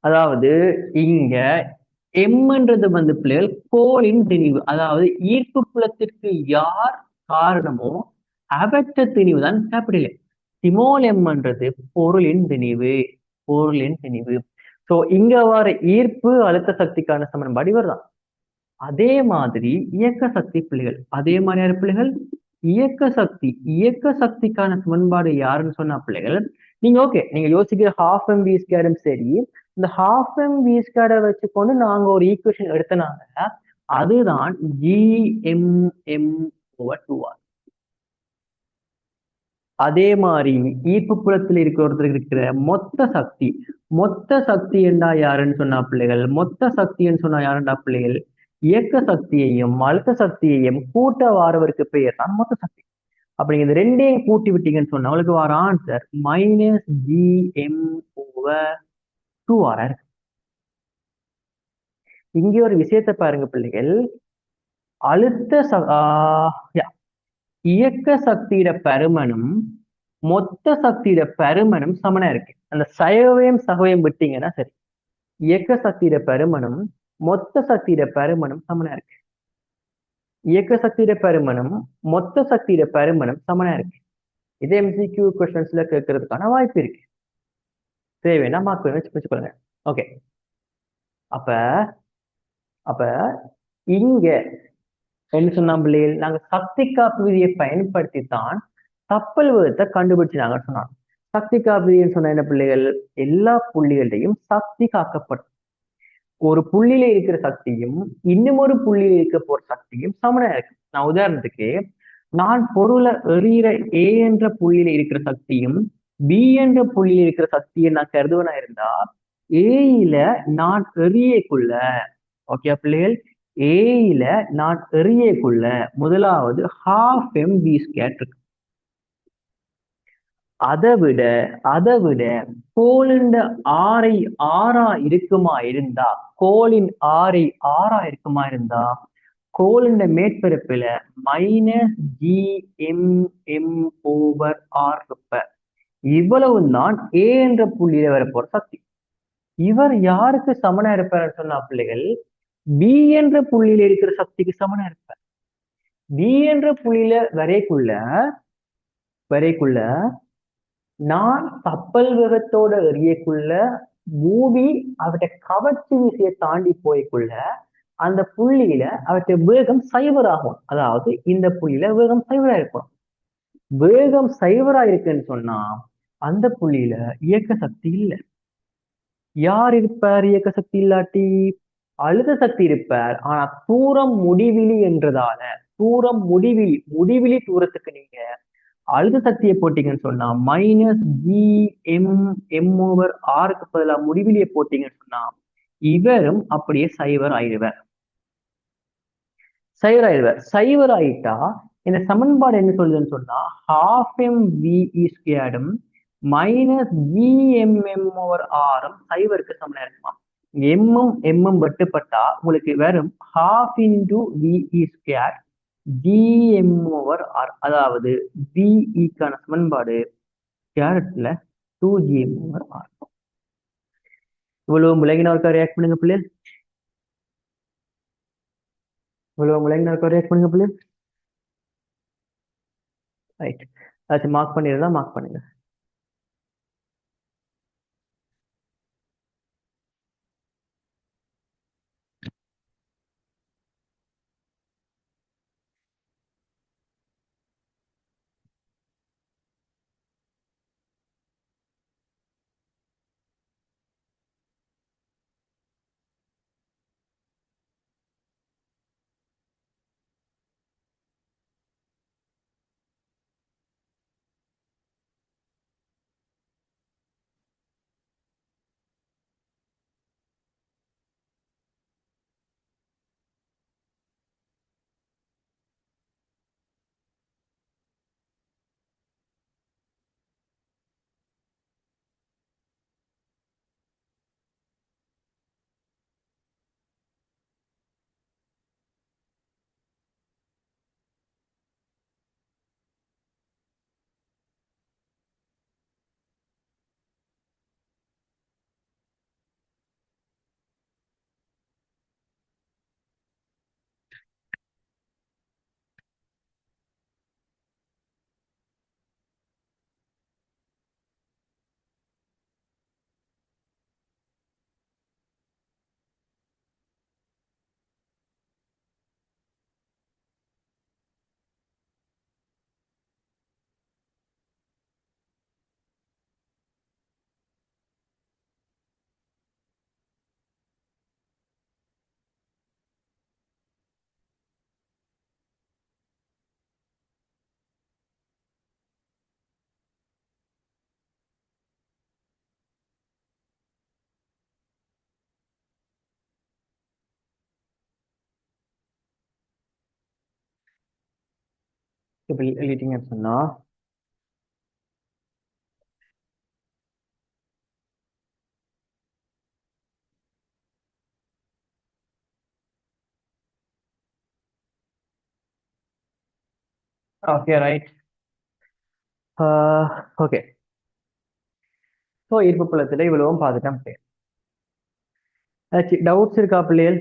அதாவது இங்க எம்ன்றது வந்து பிள்ளைகள் கோளின் திணிவு, அதாவது ஈர்ப்பு புலத்திற்கு யார் காரணமோ அவற்ற திணிவு தான் கேபிட்டல். ஸ்மால் எம்ன்றது பொருளின் திணிவு, பொருளின் திணிவு. சோ இங்க வர ஈர்ப்பு அழுத்த சக்திக்கான சமன்பாடு இவர்தான். அதே மாதிரி இயக்க சக்தி பிள்ளைகள், அதே மாதிரியான பிள்ளைகள் இயக்க சக்தி, இயக்க சக்திக்கான சமன்பாடு யாருன்னு சொன்னா பிள்ளைகள், நீங்க ஓகே நீங்க யோசிக்கிற ஹாஃப் எம் வி ஸ்கொயரும் சரி, இந்த ஹாஃப் எம் வி ஸ்கொயரை வச்சுக்கொண்டு நாங்க ஒரு ஈக்குவேஷன் எடுத்தனாங்க, அதுதான் gmm/2r. அதே மாதிரி ஈர்ப்பு புலத்தில் இருக்கிற மொத்த சக்தி, மொத்த சக்தி என்றா யாருன்னு சொன்னா பிள்ளைகள், மொத்த சக்தின்னு சொன்னா யாருண்டா பிள்ளைகள், இயக்க சக்தியையும் அழுத்த சக்தியையும் கூட்ட வாரவருக்கு பெயர் தான் மொத்த சக்தி. அப்ப நீங்க இந்த ரெண்டையும் கூட்டி விட்டீங்கன்னு சொன்னா உங்களுக்கு வர ஆன்சர் -gm/2r. இங்கே ஒரு விஷயத்தை பாருங்க பிள்ளைகள். அழுத்த இயக்க சக்தியிட பருமனும் மொத்த சக்தியிட பருமனும் சமனா இருக்கு. அந்த சகவையும் விட்டீங்கன்னா சரி. இயக்க சக்தியிட பருமனும் மொத்த சக்தியிட பருமனும் சமனா இருக்கு. இயக்க சக்தியிட பருமனும் மொத்த சக்தியிட பருமனும் சமனா இருக்கு. இதே எம்சிக்யூ கொஸ்டின்ஸ்ல கேட்கறதுக்கான வாய்ப்பு இருக்கு. தேவைன்னா மார்க் பண்ணி வச்சுக்கொள்ளுங்க. ஓகே. அப்ப அப்ப இங்க என்ன சொன்னா பிள்ளைகள், நாங்க சக்தி காப்பு விதியை பயன்படுத்தித்தான் கப்பல் வேகத்தை கண்டுபிடிச்சாங்க சொன்னாங்க. சக்தி காப்பு விதின்னு சொன்ன என்ன பிள்ளைகள், எல்லா புள்ளிகளையும் சக்தி காக்கப்படும். ஒரு புள்ளியில இருக்கிற சக்தியும் இன்னும் ஒரு புள்ளியில இருக்க போற சக்தியும் சமனா இருக்கு. நான் உதாரணத்துக்கு, நான் பொருளை எறிகிற ஏ என்ற புள்ளியில இருக்கிற சக்தியும் பி என்ற புள்ளியில இருக்கிற சக்தியை நான் கருதுவனா இருந்தா, ஏயில நான் எறியக்குள்ள, ஓகே பிள்ளைகள், ஏயில நான் எறியக்குள்ள முதலாவது ஹாஃப் எம் வி ஸ்கேட் இருக்கு. அதை விட கோளின் ஆரை ஆறா இருக்குமா இருந்தா, கோளின் ஆரை ஆறா இருக்குமா இருந்தா, கோளின் மேற்பரப்புல minus G M M over R இருப்ப. இவ்வளவு தான் ஏ என்ற புள்ளியில வரப்போற சக்தி. இவர் யாருக்கு சமனா இருப்பார் சொன்னா பிள்ளைகள், பி என்ற புள்ளியில இருக்கிற சக்திக்கு சமனா இருப்பார். பி என்ற புள்ளியில வரைக்குள்ள நான் கப்பல் வேகத்தோட எறியக்குள்ள மூவி அவற்றை கவர்ச்சி விசையை தாண்டி போய்க்குள்ள அந்த புள்ளியில அவற்றை வேகம் சைவர் ஆகும். அதாவது இந்த புள்ளியில வேகம் சைவரா இருக்கும். வேகம் சைவரா இருக்குன்னு சொன்னா அந்த புள்ளியில இயக்க சக்தி இல்லை. யார் இருப்பார் இயக்க சக்தி இல்லாட்டி? அழுத்த சக்தி இருப்பார். ஆனா தூரம் முடிவிலி என்றதால, முடிவிலி தூரத்துக்கு நீங்க அழுத்த சக்தியை போட்டீங்கன்னு சொன்னா minus G M M over ஆருக்கு பதிலா முடிவிலியை போட்டீங்கன்னு சொன்னா இவரும் அப்படியே சைவர் ஆயிட்டா இந்த சமன்பாடு என்ன சொல்லுதுன்னு சொன்னா ஹாஃப் எம் வி ஸ்கொயர்டும் minus G M M over ஆரும் சைவருக்கு சமனா இருக்குமா. எம்மும் வெட்டுப்பட்டா உங்களுக்கு வெறும் half into V square GM over R. அதாவது பிஇக்கான சமன்பாடு கேரட்ல 2gm ஓவர் ஆர். இவ்வளவு முழங்கினா ஒருக்கா ரியாக்ட் பண்ணுங்க பிள்ளை. ரியாக்ட் பண்ணுங்க பிள்ளை. ரைட். அதாச்சும் மார்க் பண்ணிருந்தா மார்க் பண்ணுங்க. இப்படி எழுதிட்டீங்கன்னு சொன்னா ஓகே ரைட். ஓகே. ஸோ ஈர்ப்பு புலத்துல இவ்வளவும் பார்த்துட்டேன் பிள்ளைகள். ஆச்சு டவுட்ஸ் இருக்கா பிள்ளைகள்?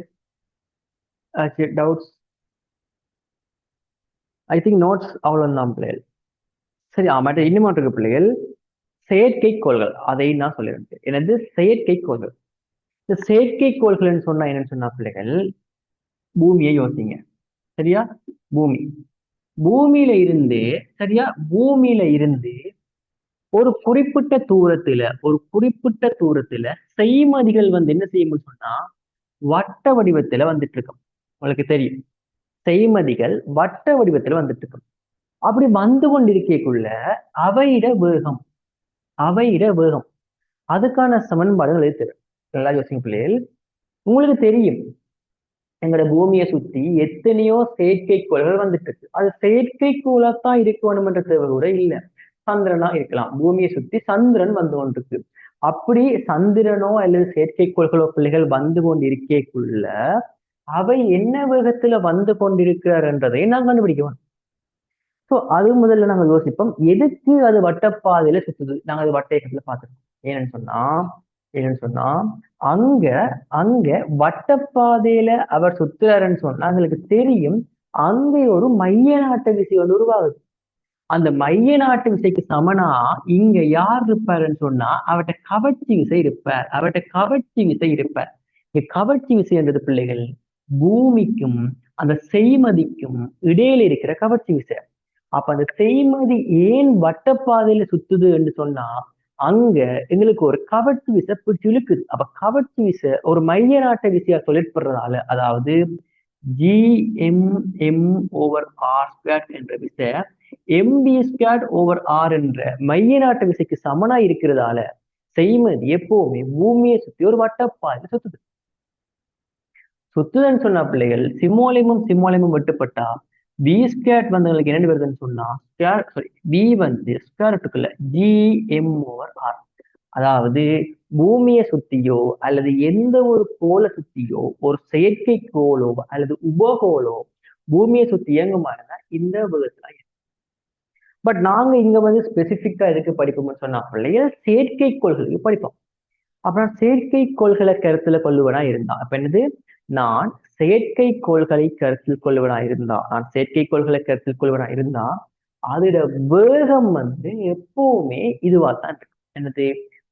ஆச்சு டவுட்ஸ்? ஐ திங்க் நோட்ஸ் அவ்வளோதான் பிள்ளைகள். சரி மற்ற இன்னும் இருக்கு பிள்ளைகள். செயற்கைக்கோள்கள் அதை நான் சொல்லியிருந்தேன். எனது செயற்கைக்கோள்கள். இந்த செயற்கைக்கோள்கள்னு சொன்னா என்னன்னு சொன்னா பிள்ளைகள், பூமியை யோசிங்க. சரியா? பூமி. பூமியில இருந்து சரியா, பூமியில இருந்து ஒரு குறிப்பிட்ட தூரத்துல செய்மதிகள் வந்து என்ன செய்யும்னு சொன்னா வட்ட வடிவத்துல வந்துட்டு இருக்கும். உங்களுக்கு தெரியும், செய்மதிகள் வட்ட வடிவத்துல வந்துட்டு இருக்கும். அப்படி வந்து கொண்டிருக்கக்குள்ள அவையிட வேகம் அவையிட வேகம் அதுக்கான சமன்பாடுகள் எழுத்து. நல்லா யோசிங்க பிள்ளைகள். உங்களுக்கு தெரியும், எங்களோட பூமியை சுத்தி எத்தனையோ செயற்கைக்கோள்கள் வந்துட்டு இருக்கு. அது செயற்கைக்கோளாத்தான் இருக்கணும்ன்ற தேவை கூட இல்லை. சந்திரனா இருக்கலாம். பூமியை சுத்தி சந்திரன் வந்து கொண்டிருக்கு. அப்படி சந்திரனோ அல்லது செயற்கைக்கோள்களோ பிள்ளைகள் வந்து கொண்டிருக்கக்குள்ள அவை என்ன வேகத்துல வந்து கொண்டிருக்கிறார்ன்றதை நான் கண்டுபிடிக்கணும். ஸோ அது முதல்ல நாங்க யோசிப்போம், எதுக்கு அது வட்டப்பாதையில சுத்துது. நாங்க அது வட்ட இயக்கத்துல பார்த்துருக்கோம். ஏன்னு சொன்னா அங்க அங்க வட்டப்பாதையில அவர் சுத்துறாருன்னு சொன்னா எங்களுக்கு தெரியும், அங்கே ஒரு மைய நாட்டு விசை வந்து உருவாகுது. அந்த மைய நாட்டு விசைக்கு சமனா இங்க யார் இருப்பாருன்னு சொன்னா அவர்கிட்ட கவர்ச்சி விசை இருப்பார். இங்க கவர்ச்சி விசை என்றது பிள்ளைகள் பூமிக்கும் அந்த செய்மதிக்கும் இடையில இருக்கிற கவர்ச்சி விசை. அப்ப அந்த செய்மதி ஏன் வட்டப்பாதையில சுத்துது என்று சொன்னா அங்க எங்களுக்கு ஒரு கவர்ச்சி விசை பிடிச்சி இழுக்குது. அப்ப கவர்ச்சி விசை ஒரு மைய நாட்ட விசையா தொழிற்படுறதால, அதாவது Gm/m/r² என்ற விசை mv²/r என்ற மைய நாட்டு விசைக்கு சமனா இருக்கிறதால செய்மதி எப்பவுமே பூமியை சுத்தி ஒரு வட்டப்பாதையில சுத்துதுன்னு சொன்னா பிள்ளைகள் சிம்மோலிமும் வெட்டுப்பட்டா v² வந்து உங்களுக்கு என்ன வருதுன்னு சொன்னா v வந்து ஸ்கொயர்ட்டுக்குள்ள Gm/r. அதாவது பூமியை சுத்தியோ அல்லது எந்த ஒரு கோளை சுத்தியோ ஒரு செயற்கை கோளோ அல்லது உபகோளோ பூமியை சுத்தி இயங்குமானா இந்த விதத்துல. பட் நாங்க இங்க வந்து ஸ்பெசிபிக்கா எதுக்கு படிப்போம்னு சொன்னா பிள்ளைகள் செயற்கைக்கோள்களுக்கு படிப்போம். அப்புறம் செயற்கைக்கோள்களை கருத்துல கொள்ளுவனா இருந்தா அப்ப என்னது, நான் செயற்கைக்கோள்களை கருத்தில் கொள்வனா இருந்தா அதோட வேகம் வந்து எப்பவுமே இதுவாத்தான் இருக்கு. என்னது,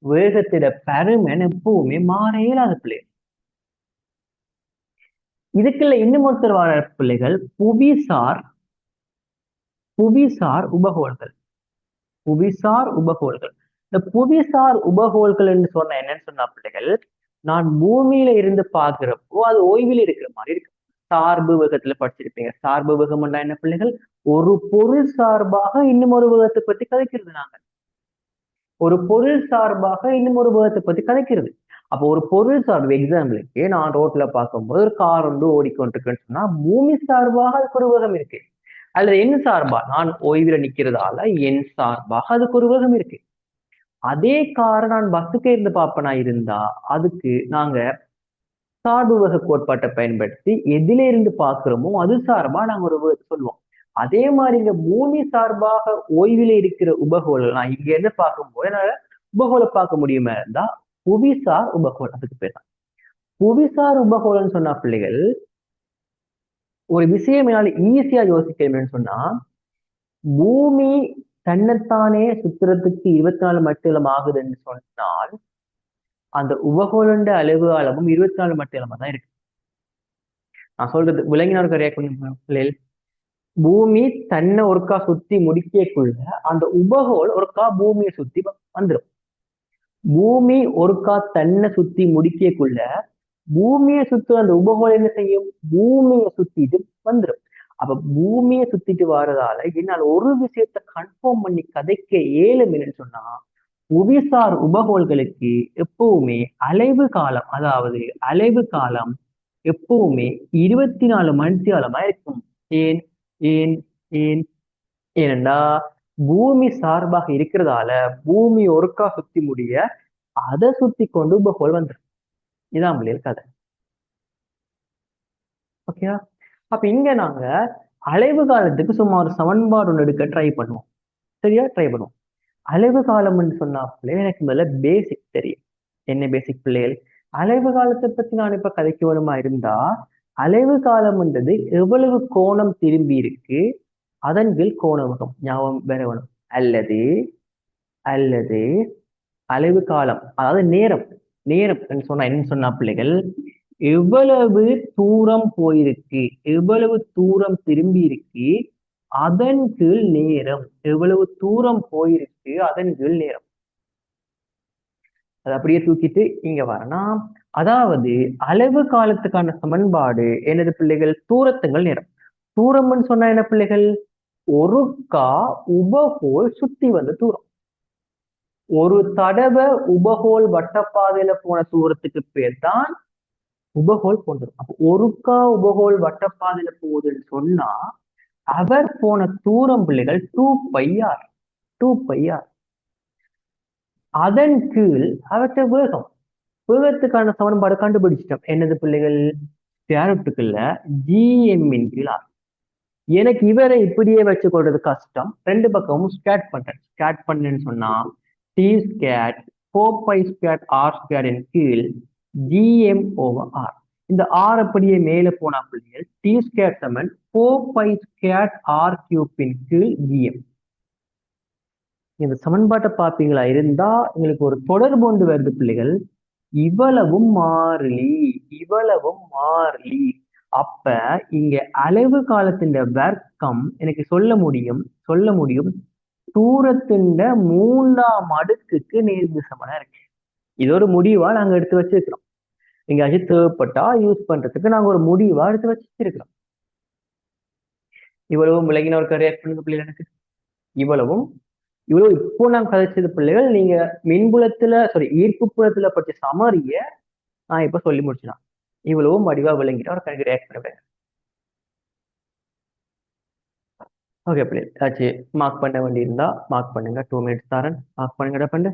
வேகத்திட பருமன் எப்பவுமே மாற இயலாத பிள்ளை. இதுக்குள்ள இன்னும் ஒருத்தர் வாழ பிள்ளைகள் புவிசார் உபகோள்கள். இந்த புவிசார் உபகோள்கள் என்று சொன்ன என்னன்னு சொன்னா பிள்ளைகள், நான் பூமியில இருந்து பாக்குறப்போ அது ஓய்வில் இருக்கிற மாதிரி இருக்கு. சார்பு வேகத்துல படிச்சிருப்பீங்க. சார்பு வேகம் என்ன பிள்ளைகள், ஒரு பொருள் சார்பாக இன்னும் ஒரு வேகத்தை பத்தி கதைக்கிறது. நாங்க ஒரு பொருள் சார்பாக இன்னும் ஒரு வேகத்தை பத்தி கதைக்கிறது. அப்போ ஒரு பொருள் சார்பு, எக்ஸாம்பிளுக்கு நான் ரோட்ல பார்க்கும்போது ஒரு கார் வந்து ஓடிக்கொண்டிருக்குன்னு சொன்னா பூமி சார்பாக அதுக்கு ஒரு வேகம் இருக்கு. அல்லது என் சார்பா நான் ஓய்வுல நிக்கிறதால என் சார்பாக அதுக்கு ஒரு வேகம் இருக்கு. அதே காரை நான் பஸ்ஸுக்கு இருந்து பார்ப்பனா இருந்தா அதுக்கு நாங்க சார்பு வேக கோட்பாட்டை பயன்படுத்தி எதில இருந்து பார்க்கிறோமோ அது சார்பா நாங்க ஒரு வேகத்தை சொல்லுவோம். அதே மாதிரி இங்க பூமி சார்பாக ஓய்வில இருக்கிற உபகோளம் நான் இங்க இருந்து பார்க்கும்போது என்னால உபகோளை பார்க்க முடியுமா இருந்தா புவிசார் உபகோள். அதுக்கு பேர் தான் புவிசார் உபகோளம்னு சொன்னா பிள்ளைகள், ஒரு விஷயம் என்னால ஈஸியா யோசிக்கணும்னு சொன்னா பூமி தன்னைத்தானே சுத்துறதுக்கு 24 மணி நேரம் ஆகுதுன்னு சொன்னால் அந்த உபகோளண்ட அளவும் 24 மணி நேரமா தான் இருக்கு. நான் சொல்றது விலங்கினருக்கு பிள்ளைகள், பூமி தன்னை ஒருக்கா சுத்தி முடிக்கக்குள்ள அந்த உபகோள் ஒருக்கா பூமியை சுத்தி வந்துடும். பூமி ஒருக்கா தன்னை சுத்தி முடிக்கக்குள்ள பூமியை சுத்து அந்த உபகோள் என்ன செய்யும், பூமியை சுத்திட்டு வந்துடும். அப்ப பூமியை சுத்திட்டு வர்றதால என்னால் ஒரு விஷயத்த கன்ஃபார்ம் பண்ணி கதைக்க இயலும்னு சொன்னா புவிசார் உபகோள்களுக்கு எப்பவுமே அலைவு காலம் எப்பவுமே 24 மணி நேரமா இருக்கும். ஏன் ஏன் ஏன் ஏனென்றா பூமி சார்பாக இருக்கிறதால பூமி ஒருக்கா சுத்தி முடிய அதை சுத்தி கொண்டு உபகோள் வந்துடும். இதான் கதை. ஓகேவா? அப்ப இங்க நாங்க அலைவு காலத்துக்கு சும்மா ஒரு சமன்பாடு ஒன்று எடுக்க ட்ரை பண்ணுவோம். சரியா? ட்ரை பண்ணுவோம். அலைவு காலம்னு சொன்னாலே எனக்கு முதல்ல பேசிக் தெரியும். என்ன பேசிக் பிள்ளைகள்? அலைவு காலத்தை பத்தி நான் இப்ப கதைக்கு வருமா இருந்தா, அலைவு காலம்ன்றது எவ்வளவு கோணம் திரும்பி இருக்கு, அதன் கீழ் கோணமுகம் ஞாபகம் பெற வேணும். அல்லது அல்லது அலைவு காலம், அதாவது நேரம். நேரம் சொன்னா என்ன சொன்னா பிள்ளைகள், எவ்வளவு தூரம் போயிருக்கு, எவ்வளவு தூரம் திரும்பி இருக்கு, அதன் கீழ் நேரம். எவ்வளவு தூரம் போயிருக்கு அதன் கீழ் நேரம். அதை அப்படியே தூக்கிட்டு இங்க வரணும். அதாவது அளவு காலத்துக்கான சமன்பாடு எனது பிள்ளைகள் தூரத்துங்கள் நேரம். தூரம்னு சொன்னா என்ன பிள்ளைகள்? ஒருக்கா உபகோல் சுத்தி வந்த தூரம். ஒரு தடவை உபகோல் வட்டப்பாதையில போன தூரத்துக்கு பேர் தான் உபகோல் போன்றது. அப்போ ஒருக்கா உபகோல் வட்டப்பாதையில போகுதுன்னு சொன்னா அவர் போன தூரம் பிள்ளைகள் 2πr. 2πr. அதன் கீழ் அவற்றை வேகம். வேகத்துக்கான சமன்பாடு கண்டுபிடிச்சிட்டோம். என்னது பிள்ளைகள்? ஸ்கொயர் ஜிஎம்மின் கீழ் ஆர். எனக்கு இவரை இப்படியே வச்சு கொள்றது கஷ்டம். ரெண்டு பக்கமும் ஸ்கேட் பண்றேன். ஸ்கேட் பண்ணேன்னு சொன்னா டி ஸ்கேட் 4π² r² கீழ் ஜிஎம் ஓவர் ஆர். இந்த ஆர் அப்படியே மேல போனா பிள்ளைகள் டி ஸ்கேட் சமன் 4π² r³ கீழ் ஜிஎம். இந்த சமன்பாட்டை பார்ப்பீங்களா இருந்தா எங்களுக்கு ஒரு தொடர்பு ஒன்று வருது பிள்ளைகள். இவ்வளவும் மாறிலி, இவ்வளவும் மாறிலி. அப்ப இங்க அலைவு காலத்தின் வர்க்கம் எனக்கு சொல்ல முடியும் தூரத்தின் 3ஆம் அடுக்குக்கு நேர்வு சமனா இருக்கு. இது ஒரு முடிவா நாங்க எடுத்து வச்சிருக்கிறோம். எங்கேயாச்சும் தேவைப்பட்டா யூஸ் பண்றதுக்கு நாங்க ஒரு முடிவா எடுத்து வச்சிருக்கிறோம். இவ்வளவும் விலகின ஒரு கரையாட் பண்ணுங்க பிள்ளைகள். எனக்கு இவ்வளவு இப்போ நான் கதைச்சது பிள்ளைகள் நீங்க மின்புலத்துல ஈர்ப்பு புலத்துல பற்றி சமரிய நான் இப்ப சொல்லி முடிச்சுதான். இவ்வளவும் வடிவா விளங்கிட்டா ஒரு கணக்கு ரியாக்ட் பண்ணுவேன். ஓகே பிள்ளை ஆச்சு. மார்க் பண்ண வேண்டி இருந்தா மார்க் பண்ணுங்க. 2 மினிட்ஸ் தரேன். மார்க் பண்ணுங்க. பண்ணு.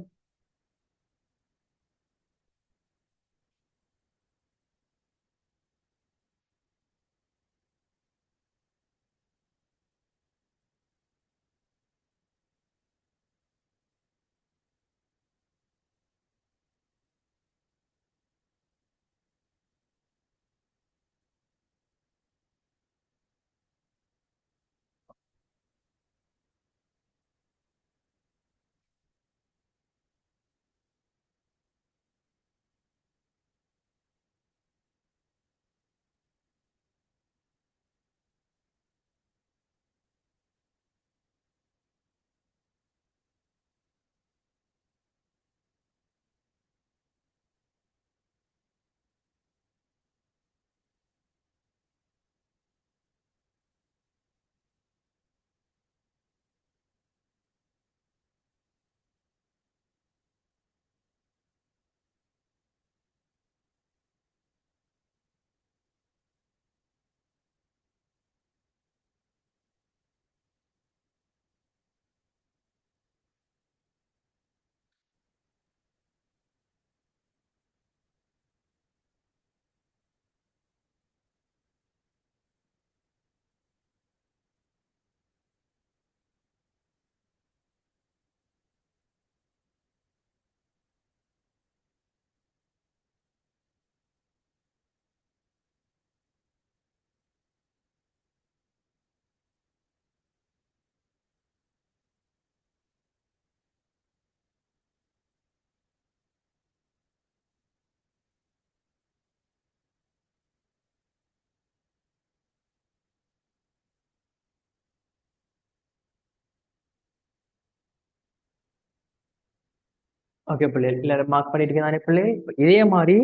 ஓகே பிள்ளை எல்லாரும் மார்க் பண்ணிட்டு தானே பிள்ளை. இதே மாதிரி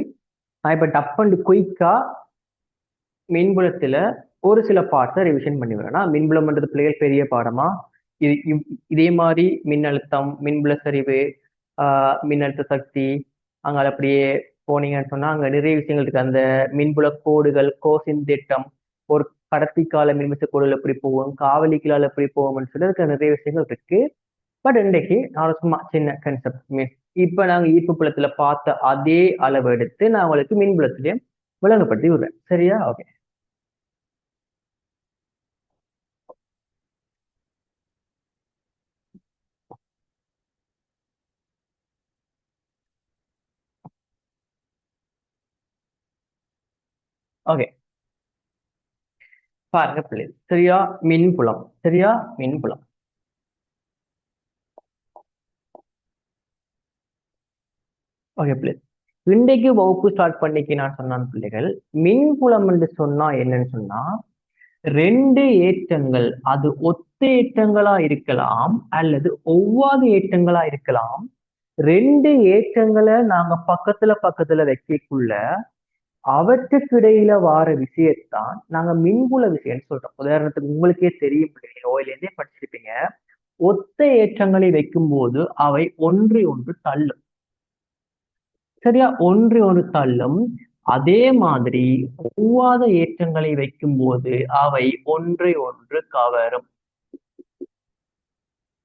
நான் இப்ப டப்பண்டு குயிக்கா மின்புலத்துல ஒரு சில பார்ட்ஸை ரிவிஷன் பண்ணி வரேன்னா, மின்புலம்ன்றது பிள்ளைகள் பெரிய பாடமா. இதே மாதிரி மின்னழுத்தம், மின்புல சரிவு, மின்னழுத்த சக்தி, அங்க அப்படியே போனீங்கன்னு சொன்னா அங்க நிறைய விஷயங்கள் இருக்கு. அந்த மின்புல கோடுகள், கோசின் திட்டம், ஒரு கடத்தி கால மின்மிசை கோடுகள் எப்படி போகும், காவலிகளால் எப்படி போகும்னு சொல்லி அதுக்கு நிறைய விஷயங்கள் இருக்கு. பட் இன்றைக்கு நான் சும்மா சின்ன கன்செப்ட் மீன்ஸ் இப்ப நாங்க ஈர்ப்பு புலத்துல பார்த்த அதே அளவு எடுத்து நான் உங்களுக்கு மின்புலத்திலையும் விளங்கப்படுத்தி விடுறேன். சரியா? ஓகே. ஓகே, பாருங்க பிள்ளை, சரியா? மின்புலம், சரியா? மின்புலம். ஓகே பிள்ளை, இன்றைக்கு வகுப்பு ஸ்டார்ட் பண்ணிக்கு நான் சொன்னான் பிள்ளைகள், மின்புலம் என்று சொன்னா என்னன்னு சொன்னா, ரெண்டு ஏற்றங்கள், அது ஒத்த ஏற்றங்களா இருக்கலாம் அல்லது ஒவ்வாத ஏற்றங்களா இருக்கலாம். ரெண்டு ஏற்றங்களை நாங்க பக்கத்துல பக்கத்துல வைக்கக்குள்ள அவற்றுக்கு இடையில வார விஷயத்தான் நாங்க மின்புல விஷயம்னு சொல்றோம். உதாரணத்துக்கு உங்களுக்கே தெரியும், ஓயிலேருந்தே படிச்சிருப்பீங்க. ஒத்த ஏற்றங்களை வைக்கும் போது அவை ஒன்றை ஒன்று தள்ளும். சரியா? ஒன்றை ஒன்று தள்ளும். அதே மாதிரி ஒவ்வாத ஏற்றங்களை வைக்கும் போது அவை ஒன்றை ஒன்று கவரும்.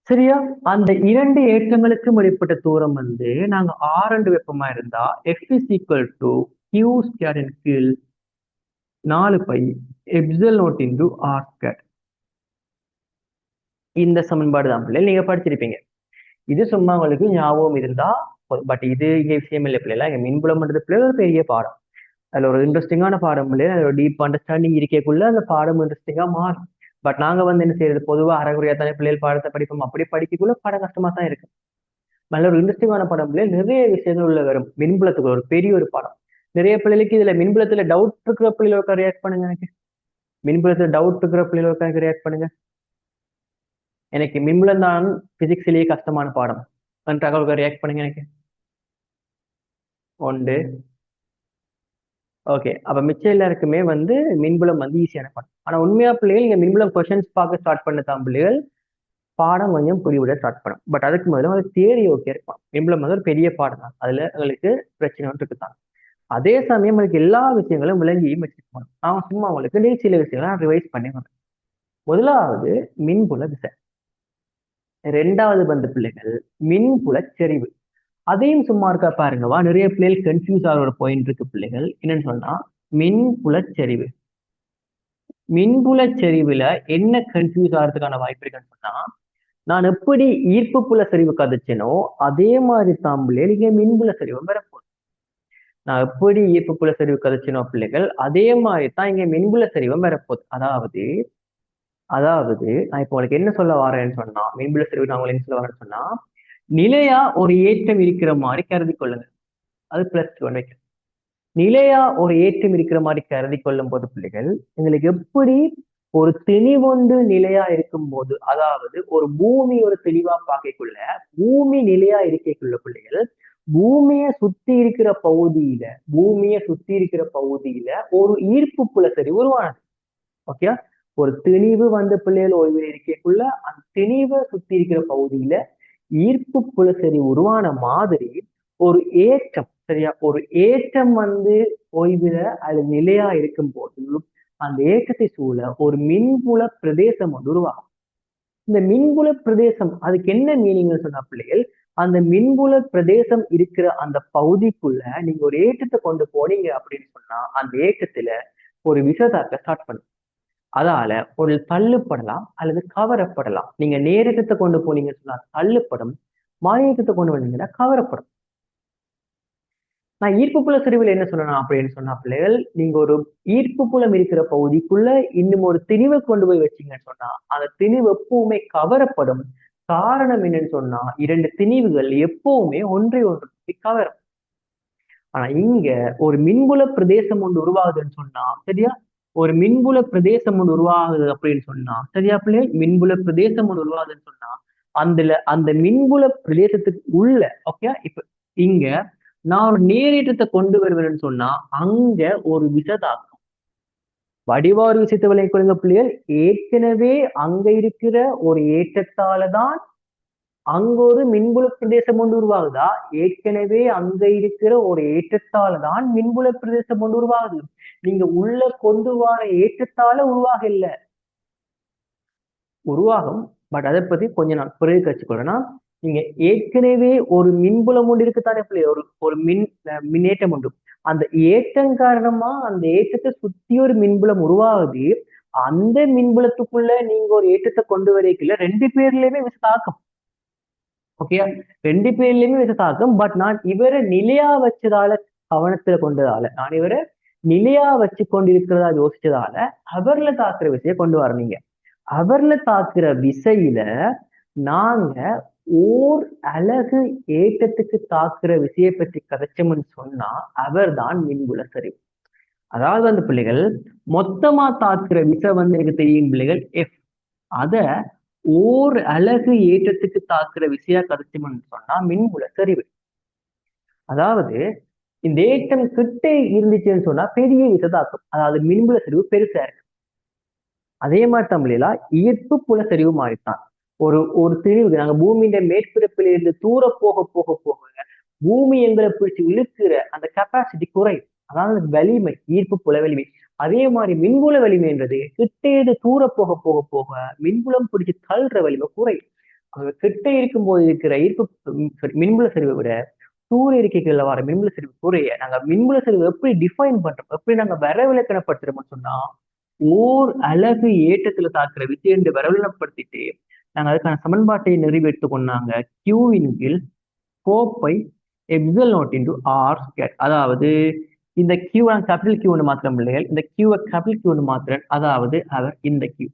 சரியா? அந்த இரண்டு ஏற்றங்களுக்கும் இடைப்பட்ட தூரம் வந்து நாங்க R2 வெப்பமா இருந்தா F is equal to Q square இன் கீழ் 4π epsilon into R square. இந்த சமன்பாடு தான் பிள்ளை நீங்க படிச்சிருப்பீங்க. இது சும்மா உங்களுக்கு ஞாபகம் இருந்தா, பட் இது இங்க விஷயம் இல்லை பிள்ளைல. இங்க மின்புலம்ன்றது பிள்ளை ஒரு பெரிய பாடம். அதுல ஒரு இன்ட்ரெஸ்டிங்கான பாடம் பிள்ளை. அதுல ஒரு டீப் அண்டர்ஸ்டாண்டிங் இருக்கக்குள்ள அந்த பாடம் இன்ட்ரெஸ்டிங்கா மாறும். பட் நாங்க வந்து என்ன செய்யறது, பொதுவா அரைகுறையா தானே பிள்ளைகள் பாடத்தை படிப்போம். அப்படி படிக்கக்குள்ள பாடம் கஷ்டமா தான் இருக்கு. நல்ல ஒரு இன்ட்ரெஸ்டிங்கான படம் பிள்ளை, நிறைய விஷயங்கள் உள்ள வரும். மின்புலத்துக்கு ஒரு பெரிய ஒரு பாடம். நிறைய பிள்ளைகளுக்கு இதுல மின்புலத்துல டவுட் இருக்கிற பிள்ளைகளுக்கு ரியாக்ட் பண்ணுங்க. எனக்கு மின்புலத்துல டவுட் இருக்கிற பிள்ளைகளுக்கு ரியாக்ட் பண்ணுங்க. எனக்கு மின்புலம் தான் பிசிக்ஸ்லயே கஷ்டமான பாடம் நன்றாக ரியாக்ட் பண்ணுங்க. எனக்கு உண்டு. ஓகே, அப்ப மிச்சம் எல்லாருக்குமே வந்து மின்புலம் வந்து ஈஸியான பாடம். ஆனா உண்மையா பிள்ளைகள் நீங்க மின்புலம் கொஸ்டின்ஸ் பார்க்க ஸ்டார்ட் பண்ண தான் பிள்ளைகள் பாடம் கொஞ்சம் புரிவிட ஸ்டார்ட் பண்ணும். பட் அதுக்கு முதல்ல அது தியரி ஓகே இருக்கும். மின்புலம் வந்து ஒரு பெரிய பாடம் தான். அதுல உங்களுக்கு பிரச்சனை ஒன்று இருக்குதான். அதே சமயம் உங்களுக்கு எல்லா விஷயங்களும் விளங்கியும் வச்சுக்கணும். நான் சும்மா உங்களுக்கு சில விஷயங்களை ரிவைஸ் பண்ணி வரேன். முதலாவது மின்புல விசை. ரெண்டாவது வந்து பிள்ளைகள் மின்புல செறிவு. அதையும் சும்மா இருக்கா பாருங்கவா. நிறைய பிள்ளைகள் கன்ஃபியூஸ் ஆகிற ஒரு பாயிண்ட் இருக்கு பிள்ளைகள். என்னன்னு சொன்னா மின்புல செறிவு. மின்புல செறிவுல என்ன கன்ஃபியூஸ் ஆகிறதுக்கான வாய்ப்பு இருக்குன்னு சொன்னா, நான் எப்படி ஈர்ப்பு புல செறிவு கதைச்சேனோ அதே மாதிரி தான் பிள்ளைகள் இங்க மின்புல செறிவும் வரப்போகுது. நான் எப்படி ஈர்ப்பு புல செறிவு கதைச்சேனோ பிள்ளைகள் அதே மாதிரி தான் இங்க மின்புல செறிவும் வரப்போகுது. அதாவது நான் இப்போ உங்களுக்கு என்ன சொல்ல வரேன்னு சொன்னா, மின்புல செறிவு நான் உங்களுக்கு என்ன சொல்ல வரேன்னு சொன்னா, நிலையா ஒரு ஏற்றம் இருக்கிற மாதிரி கருதி கொள்ளுங்க. அது +1 வைக்கும். நிலையா ஒரு ஏற்றம் இருக்கிற மாதிரி கருதி கொள்ளும் போது பிள்ளைகள், எங்களுக்கு எப்படி ஒரு தெளிவொன்று நிலையா இருக்கும் போது, அதாவது ஒரு பூமி ஒரு தெளிவா பார்க்கக்குள்ள பூமி நிலையா இருக்கக்குள்ள பிள்ளைகள், பூமியை சுத்தி இருக்கிற பகுதியில ஒரு ஈர்ப்பு புல சரி உருவானது. ஓகே, ஒரு திணிவு வந்து பிள்ளைகள் ஓய்வில் இருக்கக்குள்ள அந்த திணிவை சுத்தி இருக்கிற பகுதியில ஈர்ப்பு புல சரி உருவான மாதிரி ஒரு ஏற்றம், சரியா? ஒரு ஏற்றம் வந்து ஓய்வுல அல்லது நிலையா இருக்கும் போது அந்த ஏற்றத்தை சூழ ஒரு மின்புல பிரதேசம் வந்து உருவாகும். இந்த மின்புல பிரதேசம் அதுக்கு என்ன மீனிங்னு சொன்னா பிள்ளைகள், அந்த மின்புல பிரதேசம் இருக்கிற அந்த பகுதிக்குள்ள நீங்க ஒரு ஏற்றத்தை கொண்டு போனீங்க அப்படின்னு சொன்னா அந்த ஏற்றத்துல ஒரு விசைதாக்க ஸ்டார்ட் பண்ணும். அதால ஒரு தள்ளுப்படலாம் அல்லது கவரப்படலாம். நீங்க நேரத்தை கொண்டு போனீங்கன்னு சொன்னா தள்ளுப்படும், மானியத்தை கொண்டு வந்தீங்கன்னா கவரப்படும். நான் ஈர்ப்பு புல செறிவில் என்ன சொல்லணும் அப்படின்னு சொன்னா பிள்ளைகள், நீங்க ஒரு ஈர்ப்பு புலம் இருக்கிற பகுதிக்குள்ள இன்னும் ஒரு திணிவை கொண்டு போய் வச்சீங்கன்னு சொன்னா அந்த திணிவு எப்பவுமே கவரப்படும். காரணம் என்னன்னு சொன்னா இரண்டு திணிவுகள் எப்பவுமே ஒன்றை ஒன்று கவரும். ஆனா இங்க ஒரு மின்புல பிரதேசம் ஒன்று உருவாகுதுன்னு சொன்னா, சரியா? ஒரு மின்புல பிரதேசம் ஒன்று உருவாகுது அப்படின்னு சொன்னா, சரியா பிள்ளைகள்? மின்புல பிரதேசம் ஒன்று உருவாகுதுன்னு சொன்னா அந்த மின்புல பிரதேசத்துக்கு உள்ள, ஓகே, இப்ப இங்க நான் ஒரு நேரேற்றத்தை கொண்டு வருவேன்னு சொன்னா அங்க ஒரு விசதாக்கம் வடிவாறு விஷயத்தை விளங்கிக் கொள்ளுங்க பிள்ளைகள். ஏற்கனவே அங்க இருக்கிற ஒரு ஏற்றத்தாலதான் அங்க ஒரு மின்புல பிரதேசம் ஒன்று உருவாகுதா? ஏற்கனவே அங்க இருக்கிற ஒரு ஏற்றத்தாலதான் மின்புல பிரதேசம் ஒன்று உருவாகுது. நீங்க உள்ள கொண்டு வர ஏற்றத்தால உருவாகும். பட் அதை பத்தி கொஞ்சம் நான் பிறகு கற்றுக்கொள்ளனா, நீங்க ஏற்கனவே ஒரு மின்புலம் ஒன்று இருக்குத்தானே பிள்ளை, ஒரு மின்னேற்றம் உண்டு. அந்த ஏற்றம் காரணமா அந்த ஏற்றத்தை சுத்தி ஒரு மின்புலம் உருவாகுது. அந்த மின்புலத்துக்குள்ள நீங்க ஒரு ஏற்றத்தை கொண்டு வரீங்கல்ல, ரெண்டு பேர்லயுமே விசை தாக்கம். ஓகே, ரெண்டு பேர்லயுமே விசை தாக்கம். பட் நான் இவரை நிலையா வச்சதால, கவனத்துல கொண்டதால நான் இவரை நிலையா வச்சு கொண்டிருக்கிறதா யோசிச்சதால அவர்ல தாக்குற விசையை கொண்டு வரீங்க. அவர்ல தாக்குற விசையில நாங்க ஓர் அலகு ஏற்றத்துக்கு தாக்குற விசையை பற்றி கதைச்சோம்னு சொன்னா அவர்தான் மின்புல சரிவு. அதாவது வந்து பிள்ளைகள் மொத்தமா தாக்குற விசை வந்து எனக்கு தெரியும் பிள்ளைகள் எஃப். அத ஓர் அலகு ஏற்றத்துக்கு தாக்குற விசையா கதைச்சோம்னு சொன்னா மின்புல சரிவு. அதாவது இந்த ஏற்றம் கிட்டே இருந்துச்சுன்னு சொன்னா பெரிய விசை தாக்கும், அதாவது மின்புல சரிவு பெருசா இருக்கு. அதே மாதிரி தமிழா ஈர்ப்பு புல சரிவு மாறித்தான். ஒரு திணிவுக்கு நாங்க பூமியின் மேற்பரப்பில் இருந்து தூர போக போக போக பூமி எங்களை பிடிச்சு இழுக்கிற அந்த கெப்பாசிட்டி குறையும். அதாவது வலிமை, ஈர்ப்பு புல வலிமை. அதே மாதிரி மின்புல வலிமைன்றது கிட்டேது தூர போக போக போக மின்புலம் பிடிச்சு தள்ளுற வலிமை குறையும். கிட்ட இருக்கும் போது இருக்கிற ஈர்ப்பு மின்புல சரிவை விட தூர இருக்கைகள்ல வர மின்புல சரிவு குறைய நாங்க மின்புல சரிவு எப்படி டிஃபைன் பண்றோம், எப்படி நாங்க வரவிலக்கணப்படுத்துறோம்னு சொன்னா ஓர் அலகு ஏற்றத்துல தாக்குற விசையை வரவிலப்படுத்திட்டு நாங்க அதுக்கான சமன்பாட்டை நிறைவேற்று கொண்டாங்க. கியூவின் கீழ் 4πε0 அதாவது இந்த கியூ கேபிட்டல் கியூ ஒன்று மாத்திரம் பிள்ளைகள், இந்த கியூவை கேபிட்டல் கியூ ஒன்று மாத்திரம், அதாவது அவர் இந்த கியூ.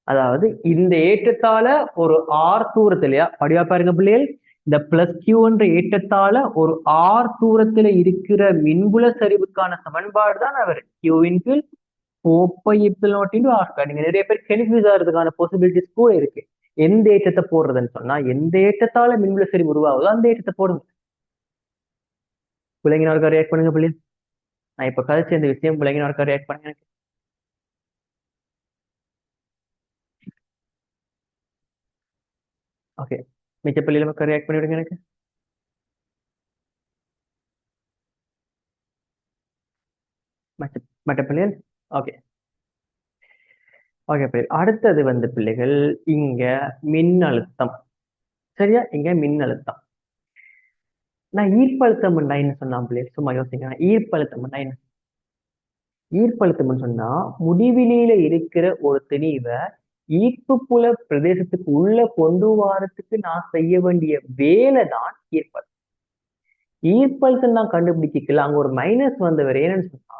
அதாவது இந்த ஏற்றத்தால ஒரு ஆர் தூரத்திலையா படிவா பாருங்க பிள்ளைகள், இந்த பிளஸ் கியூ என்ற ஏற்றத்தால ஒரு ஆர் தூரத்துல இருக்கிற மின்புல சரிவுக்கான சமன்பாடு தான் அவர் கியூவின் கீழ் 4πε0 நீங்க நிறைய பேர் கன்ஃபியூஸ் ஆகிறதுக்கான பாசிபிலிட்டிஸ் கூட இருக்கு. எந்த ஏற்றத்தை போடுறதுன்னு சொன்னா எந்த ஏற்றத்தால மின்புல சரிவு உருவாகுதோ அந்த ஏற்றத்தை போடுங்க. பிள்ளைங்க ரியாக்ட் பண்ணுங்க பிள்ளை. நான் இப்ப கதைச்ச இந்த விஷயம் பிள்ளைங்க ரியாக்ட் பண்ணுங்க எனக்கு. ஓகே, மிச்ச பிள்ளைகள் மக்கள் ரியாக்ட் பண்ணிவிடுங்க எனக்கு. மற்ற மற்ற பிள்ளைகள் ஓகே. ஓகே பிள்ளைகள், அடுத்தது வந்து பிள்ளைகள் இங்க மின்னழுத்தம். சரியா, இங்க மின்னழுத்தம். நான் ஈர்ப்பழுத்தம் என்ன சொன்னா பிள்ளைகள் சும்மா யோசிங்க. ஈர்ப்பழுத்தம் என்ன? ஈர்ப்பழுத்தம்னு சொன்னா முடிவிலியில இருக்கிற ஒரு திணிவை ஈர்ப்பு புல பிரதேசத்துக்கு உள்ள கொண்டு வாரத்துக்கு நான் செய்ய வேண்டிய வேலை தான் ஈர்ப்பழுத்தம். ஈர்ப்பழுத்தம் நான் கண்டுபிடிக்கல, அங்க ஒரு மைனஸ் வந்தவர் என்னன்னு சொன்னா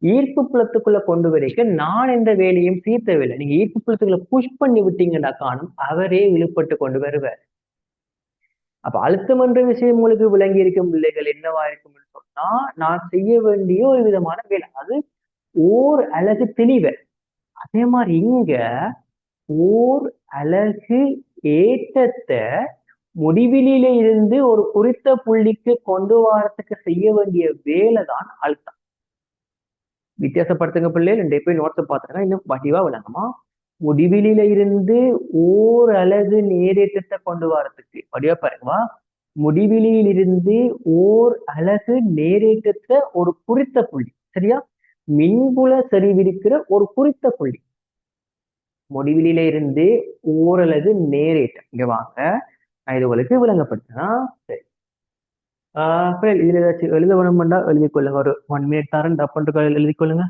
ஈர்ப்பு புலத்துக்குள்ள கொண்டு வரைக்க நான் எந்த வேலையும் தீர்த்தவில்லை. நீங்க ஈர்ப்பு புலத்துக்குள்ள புஷ் பண்ணி விட்டீங்கன்னா காணும் அவரே விழுப்பட்டு கொண்டு வருவார். அப்ப அழுத்தம் என்ற விஷயம் உங்களுக்கு விளங்கி இருக்கும் பிள்ளைகள் என்னவா இருக்கும்னு சொன்னா நான் செய்ய வேண்டிய ஒரு விதமான வேலை, அது ஓர் அலகு தெளிவை. அதே மாதிரி இங்க ஓர் அலகு ஏற்றத்தை முடிவிலியில இருந்து ஒரு குறித்த புள்ளிக்கு கொண்டு வரத்துக்கு செய்ய வேண்டிய வேலை தான் அழுத்தம். வித்தியாசப்படுத்துங்க பிள்ளைகள், ரெண்டு போய் நோட்ஸ் பார்த்துருங்க இன்னும் வடிவா விளங்குமா. முடிவிலியில இருந்து ஓர் அலகு நேரேற்றத்தை கொண்டு வரத்துக்கு வடிவா பாருங்கம்மா. முடிவிலியில் இருந்து ஓர் அலகு நேரேற்றத்தை ஒரு குறித்த புள்ளி, சரியா, மின்புல சரிவிருக்கிற ஒரு குறித்த புள்ளி. முடிவிலியில இருந்து ஓரலகு நேரேற்றம். இங்க வாங்க, நான் இது உங்களுக்கு விளங்கப்படுத்தினா சரி. இதுல ஏதாச்சும் எழுத வேணும்னா எழுதி கொள்ளுங்க. ஒரு 1 மினிட் தரேன், டப் பண்ற எழுதி கொள்ளுங்க.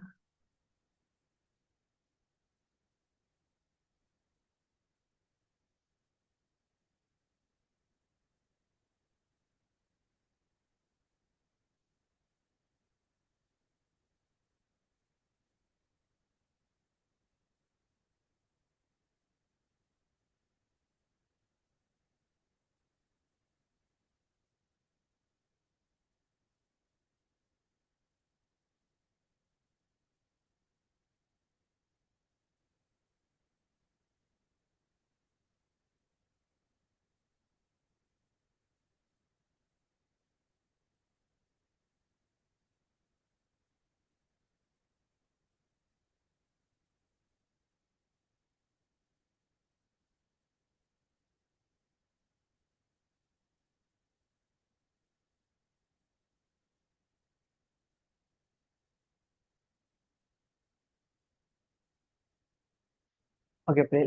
ஓகே பிள்ளை,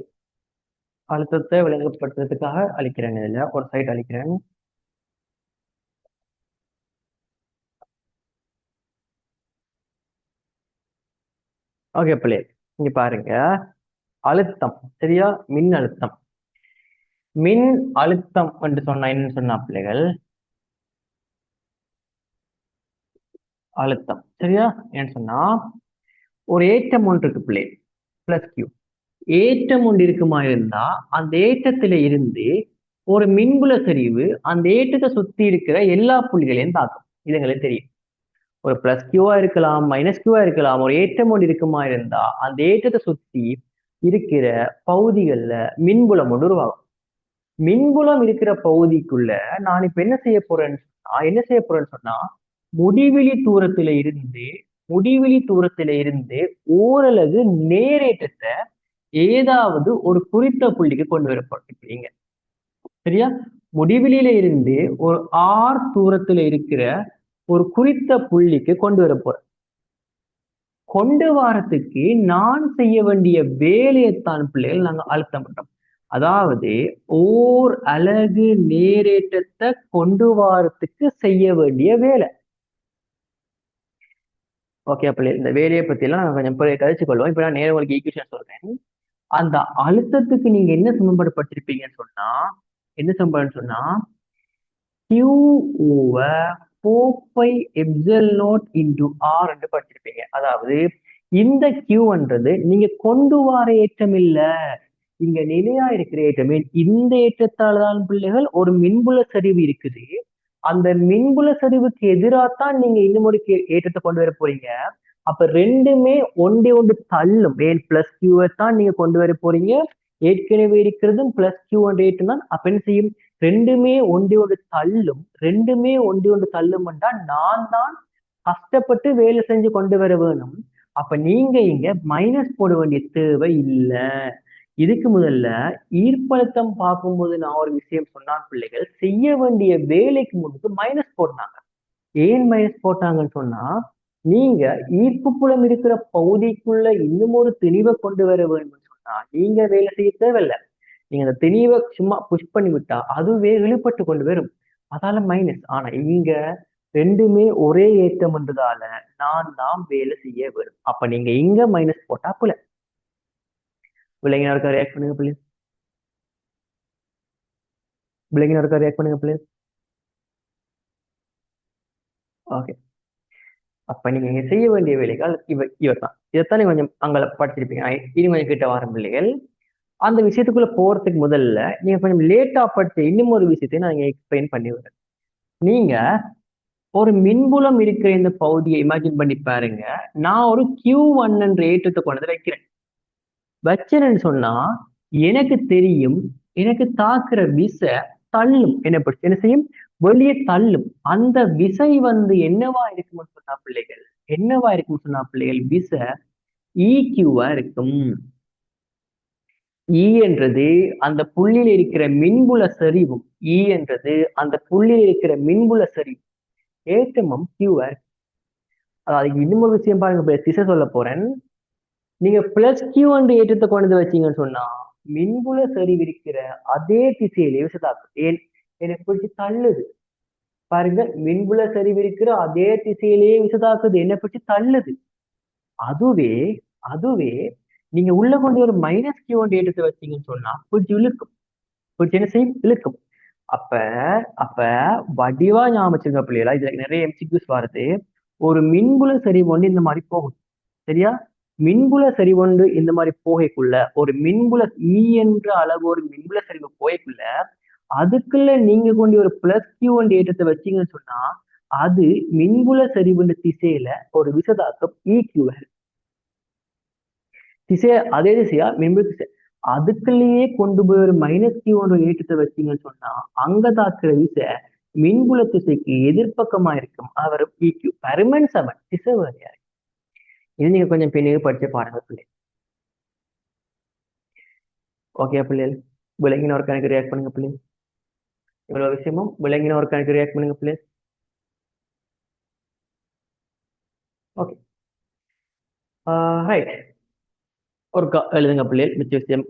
அழுத்தத்தை விளங்கப்படுத்துறதுக்காக அளிக்கிறேன், இதுல ஒரு சைட் அளிக்கிறேன். ஓகே பிள்ளை, இங்க பாருங்க, அழுத்தம் சரியா, மின் அழுத்தம். மின் அழுத்தம் என்று சொன்னா என்னன்னு சொன்னா பிள்ளைகள், அழுத்தம். சரியா? ஏன்னு சொன்னா ஒரு ஏற்றம் ஒன்று இருக்கு பிள்ளை, பிளஸ் கியூ. ஏற்றம் ஒன்று இருக்குமா இருந்தா அந்த ஏற்றத்தில இருந்து ஒரு மின்புல சரிவு அந்த ஏற்றத்தை சுத்தி இருக்கிற எல்லா புள்ளிகளையும் தாக்கும். இது எங்களுக்கு தெரியும். ஒரு பிளஸ் கியூவா இருக்கலாம், மைனஸ் கியூவா இருக்கலாம். ஒரு ஏற்றம் ஒன்று இருக்குமா இருந்தா அந்த ஏற்றத்தை சுத்தி இருக்கிற பகுதிகள்ல மின்புலம் ஒன்று உருவாகும். மின்புலம் இருக்கிற பகுதிக்குள்ள நான் இப்ப என்ன செய்ய போறேன்னு சொன்னா முடிவிலி தூரத்தில இருந்து முடிவிலி தூரத்தில இருந்து ஓரளவு நேரேற்றத்தை ஏதாவது ஒரு குறித்த புள்ளிக்கு கொண்டு வரப்பட்டிருப்பீங்க. சரியா? முடிவிலியில இருந்து ஒரு ஆர் தூரத்துல இருக்கிற ஒரு குறித்த புள்ளிக்கு கொண்டு வர போறேன். கொண்டு வாரத்துக்கு நான் செய்ய வேண்டிய வேலையைத்தான் பிள்ளைகள் நாங்க அழுத்தம் பண்றோம். அதாவது ஓர் அலகு நேரேற்றத்தை கொண்டு வாரத்துக்கு செய்ய வேண்டிய வேலை. ஓகே பிள்ளைகள், இந்த வேலையை பத்தி எல்லாம் நான் கொஞ்சம் கழிச்சு கொள்வோம். இப்ப நான் நேரம் உங்களுக்கு ஈக்குவேஷன் சொல்றேன். அந்த அழுத்தத்துக்கு நீங்க என்ன சமன்பாடு படிச்சிருப்பீங்கன்னு சொன்னா என்ன சமன்பாடுன்னு சொன்னா Q over 4 pi epsilon naught into R என்று படிச்சிருப்பீங்க. அதாவது இந்த Qன்றது நீங்க கொண்டு வர ஏற்றம் இல்ல, இங்க நிலையா இருக்கிற ஏற்றம். இந்த ஏற்றத்தால் தான் பிள்ளைகள் ஒரு மின்புல சரிவு இருக்குது. அந்த மின்புல சரிவுக்கு எதிராகத்தான் நீங்க இன்னும் ஒரு ஏற்றத்தை கொண்டு வர போறீங்க. அப்ப ரெண்டுமே ஒன்றே ஒன்று தள்ளும். ஏன் பிளஸ் கியூவை தான் நீங்க கொண்டு வர போறீங்க. ஏற்கனவே இருக்கிறதும் பிளஸ் கியூ என்ற ஏற்றம் தான். அப்ப என்ன செய்யும்? ரெண்டுமே ஒன்றே ஒன்று தள்ளும். ரெண்டுமே ஒன்றே ஒன்று தள்ளும் என்றால் நான் தான் கஷ்டப்பட்டு வேலை செஞ்சு கொண்டு வர வேணும். அப்ப நீங்க இங்க மைனஸ் போட வேண்டிய தேவை இல்லை. இதுக்கு முதல்ல ஈர்ப்பழுத்தம் பார்க்கும்போது நான் ஒரு விஷயம் சொன்னான் பிள்ளைகள், செய்ய வேண்டிய வேலைக்கு முன்னுக்கு மைனஸ் போட்டாங்க. ஏன் மைனஸ் போட்டாங்கன்னு சொன்னா நீங்க ஈர்ப்பு புலம் இருக்கிற பகுதிக்குள்ள இன்னும் ஒரு திணிவை கொண்டு வர வேண்டும்னு சொன்னா நீங்க வேலை செய்ய தேவையில்லை. நீங்க அந்த திணிவை சும்மா புஷ் பண்ணி விட்டா அதுவே இழுபட்டு கொண்டு வரும். அதால மைனஸ். ஆனா இங்க ரெண்டுமே ஒரே ஏற்றம்ன்றதால நான் தான் வேலை செய்ய வரும். அப்ப நீங்க இங்க மைனஸ் போட்டா புல விலங்கின இருக்க ரியாக்ட் பண்ணுங்க பிள்ளை. விலங்கின இருக்க ரியாக்ட் பண்ணுங்க பிள்ளை. ஓகே. அப்ப நீங்க இங்க செய்ய வேண்டிய வேலைகள் இவர் தான். இதைத்தான் நீங்க கொஞ்சம் அங்க படிச்சிருப்பீங்க. இனி கொஞ்சம் கிட்ட வர பிள்ளைகள் அந்த விஷயத்துக்குள்ள போறதுக்கு முதல்ல நீங்க கொஞ்சம் லேட்டா படிச்ச இன்னும் ஒரு விஷயத்தை நான் இங்க எக்ஸ்பிளைன் பண்ணி வரேன். நீங்க ஒரு மின்புலம் இருக்கிற இந்த பகுதியை இமேஜின் பண்ணி பாருங்க. நான் ஒரு Q1 என்ற ஏற்றத்தை கொண்டு வந்து வைக்கிறேன். வச்சேன்னு சொன்னா எனக்கு தெரியும், எனக்கு தாக்குற விசை தள்ளும். என்ன செய்யும்? வெளியே தள்ளும். அந்த விசை வந்து என்னவா இருக்கும்னு சொன்னா பிள்ளைகள், என்னவா இருக்கும்னு சொன்னா பிள்ளைகள், விசை EQவா இருக்கும். E என்றது அந்த புள்ளியில் இருக்கிற மின்புல சரிவும், E என்றது அந்த புள்ளியில் இருக்கிற மின்புல சரிவு, ஏற்றமும் Qவா. அதாவது இன்னும் ஒரு விஷயம் பாருங்க, திசை சொல்ல போறேன். நீங்க பிளஸ் கியூ என்ற ஏற்றத்தை கொண்டு வந்து வச்சீங்கன்னு சொன்னா மின்புல சரிவு இருக்கிற அதே திசையிலே விசதாக்கும். ஏன் எனக்கு பிடிச்சி தள்ளுது பாருங்க, மின்புல சரிவு இருக்கிற அதே திசையிலேயே விசதாக்குது, என்ன பிடிச்சி தள்ளுது. அதுவே அதுவே நீங்க உள்ள கொண்டு ஒரு மைனஸ் கியூ என்ற ஏற்றத்தை வச்சீங்கன்னு சொன்னா பிடிச்சி இழுக்கும். பிடிச்சி என்ன செய்யும்? இழுக்கும். அப்ப அப்ப வடிவா ஞாபகம் வச்சிருக்க பிள்ளைகளா, இதுல நிறைய எம்சிக்யூஸ் வருது. ஒரு மின்புல சரிவு ஒன்று இந்த மாதிரி போகும். சரியா? மின்புல சரிவொன்று இந்த மாதிரி போகைக்குள்ள ஒரு மின்புல E என்ற அளவு ஒரு மின்புல சரிவு போகைக்குள்ள அதுக்குள்ள நீங்க கொண்டு ஒரு பிளஸ் கியூ என்ற ஏற்றத்தை வச்சீங்கன்னு சொன்னா அது மின்புல சரிவுன்ற திசையில ஒரு விசதாக்கம் EQ திசைய அதே திசையா மின்புல திசை அதுக்குள்ளேயே கொண்டு போய் ஒரு மைனஸ் கியூ என்ற ஏற்றத்தை வச்சீங்கன்னு சொன்னா அங்க தாக்குற விசை மின்புல திசைக்கு எதிர்ப்பக்கமா இருக்கும். அவர் EQ பருமன் சமன் திசை வேறையா. இது நீங்க கொஞ்சம் பின்னாடி படிச்சு பாருங்க பிள்ளை. ஓகே பிள்ளைகள், விலங்கின ஒரு கணக்கு ரியாக்ட் பண்ணுங்க பிள்ளை. இவ்வளவு விஷயமும் விலங்கின ஒரு கணக்கு ரியாக்ட் பண்ணுங்க பிள்ளை. Okay, right. ஒரு எழுதுங்க பிள்ளை மிச்ச விஷயம்.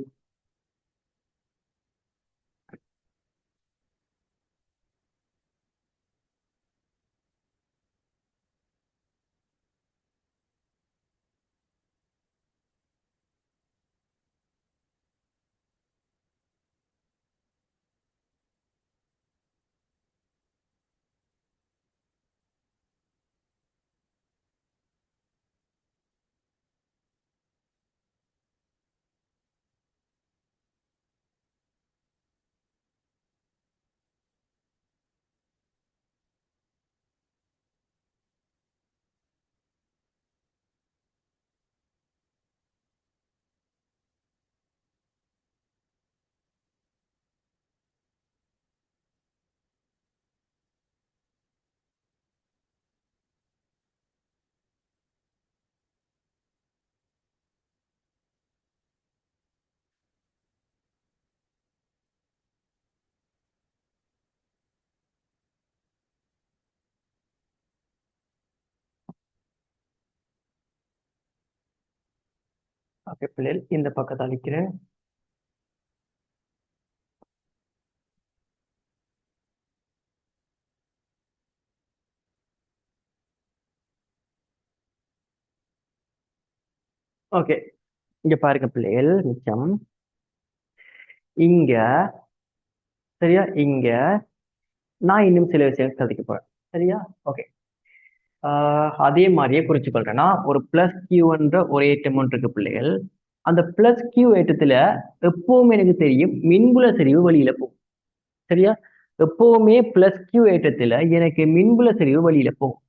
ஓகே பிள்ளைகள், இந்த பக்கத்தை அழிக்கிறேன். ஓகே, இங்க பாருங்க பிள்ளைகள், மிச்சம் இங்க சரியா, இங்க நான் இன்னும் சில விஷயம் சந்திக்க போறேன். சரியா, ஓகே. அதே மாதிரியே குறிச்சுக்கொள்றேன்னா, ஒரு பிளஸ் கியூன்ற ஒரு ஏற்றம் ஒன்று இருக்கு பிள்ளைகள். அந்த பிளஸ் கியூ ஏற்றத்துல எப்பவுமே எனக்கு தெரியும் மின்புல செறிவு வழியில போகும். சரியா, எப்பவுமே பிளஸ் கியூ ஏற்றத்துல எனக்கு மின்புல செறிவு வழியில போகும்.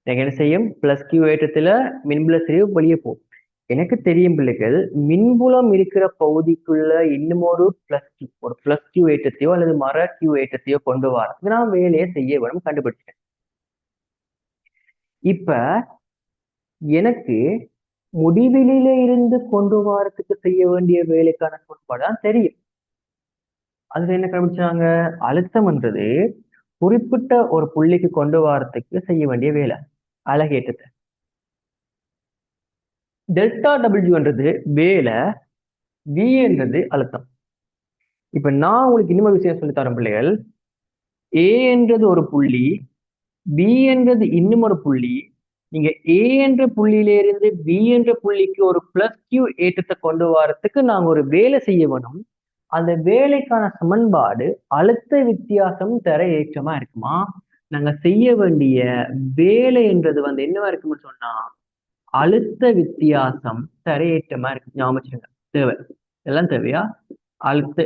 எனக்கு என்ன செய்யும்? பிளஸ் கியூ ஏற்றத்துல மின்புல செறிவு வெளியே போகும். எனக்கு தெரியும் பிள்ளைகள், மின்புலம் இருக்கிற பகுதிக்குள்ள இன்னும் ஒரு பிளஸ் கியூ ஏற்றத்தையோ அல்லது மர கியூ ஏற்றத்தையோ கொண்டு வரதுக்கு நான் வேலையை செய்ய வேணும் கண்டுபிடிச்சேன். இப்ப எனக்கு முடிவிலே இருந்து கொண்டு வரத்துக்கு செய்ய வேண்டிய வேலைக்கான கோட்பாடு தான் தெரியும். அதுல என்ன கண்டுபிடிச்சாங்க? அழுத்தம்ன்றது குறிப்பிட்ட ஒரு புள்ளிக்கு கொண்டு வரத்துக்கு செய்ய வேண்டிய வேலை, அலகேற்றத்தை. டெல்டா டபிள்யூன்றது வேலை, வி என்றது அழுத்தம். இப்ப நான் உங்களுக்கு இன்னொரு விஷயம் சொல்லி தரேன் பிள்ளைகள். ஏ என்றது ஒரு புள்ளி, பி என்றது இன்னும் ஒரு புள்ளி. நீங்க ஏ என்ற புள்ளியிலிருந்து பி என்ற புள்ளிக்கு ஒரு பிளஸ் கியூ ஏற்றத்தை கொண்டு வரத்துக்கு நாங்க ஒரு வேலை செய்ய வேணும். அந்த வேலைக்கான சமன்பாடு அழுத்த வித்தியாசம் தர ஏற்றமா இருக்குமா? நாங்க செய்ய வேண்டிய வேலை என்றது என்னவா இருக்கும்னு சொன்னா அழுத்த வித்தியாசம் தர ஏற்றமா இருக்கு. ஞாபகம் தேவை, எல்லாம் தேவையா?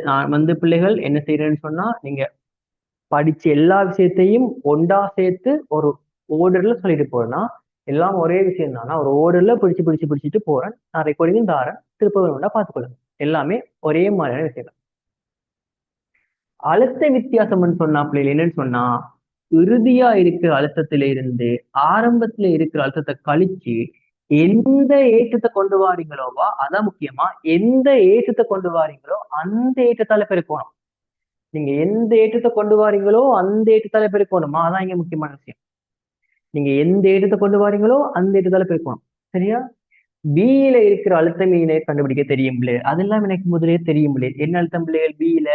நான் பிள்ளைகள் என்ன செய்யறேன்னு சொன்னா, நீங்க படிச்ச எல்லா விஷயத்தையும் ஒண்டா சேர்த்து ஒரு ஓர்டர்ல சொல்லிட்டு போறேன்னா எல்லாம் ஒரே விஷயம் தான். ஒரு ஓர்டர்ல பிடிச்சிட்டு போறேன். நான் ரெக்கார்டிங்கும் தாரேன், திருப்ப வேணும்னா பார்த்துக்கொள்ளுங்க. எல்லாமே ஒரே மாதிரியான விஷயம் தான். அழுத்த வித்தியாசம்னு சொன்னா பிள்ளைகள் என்னன்னு சொன்னா, இறுதியா இருக்கிற அழுத்தத்தில இருந்து ஆரம்பத்துல இருக்கிற அழுத்தத்தை கழிச்சு எந்த ஏற்றத்தை கொண்டு வாரீங்களோவா அதான் முக்கியமா. எந்த ஏற்றத்தை கொண்டு வாரீங்களோ அந்த ஏற்றத்தால பெருக்கணும். நீங்க எந்த ஏற்றத்தை கொண்டு வாரீங்களோ அந்த ஏற்றத்தால பெருக்கணுமா, அதான் இங்க முக்கியமான விஷயம். நீங்க எந்த ஏற்றத்தை கொண்டு வாரீங்களோ அந்த ஏற்றத்தால பெருக்கணும். சரியா? பியில இருக்கிற அழுத்த மீனை கண்டுபிடிக்க தெரியும் பிள்ளைகள். அதெல்லாம் எனக்கு முதலே தெரியும் பிள்ளைகள். என்ன அழுத்தம் பிள்ளைகள்? பியில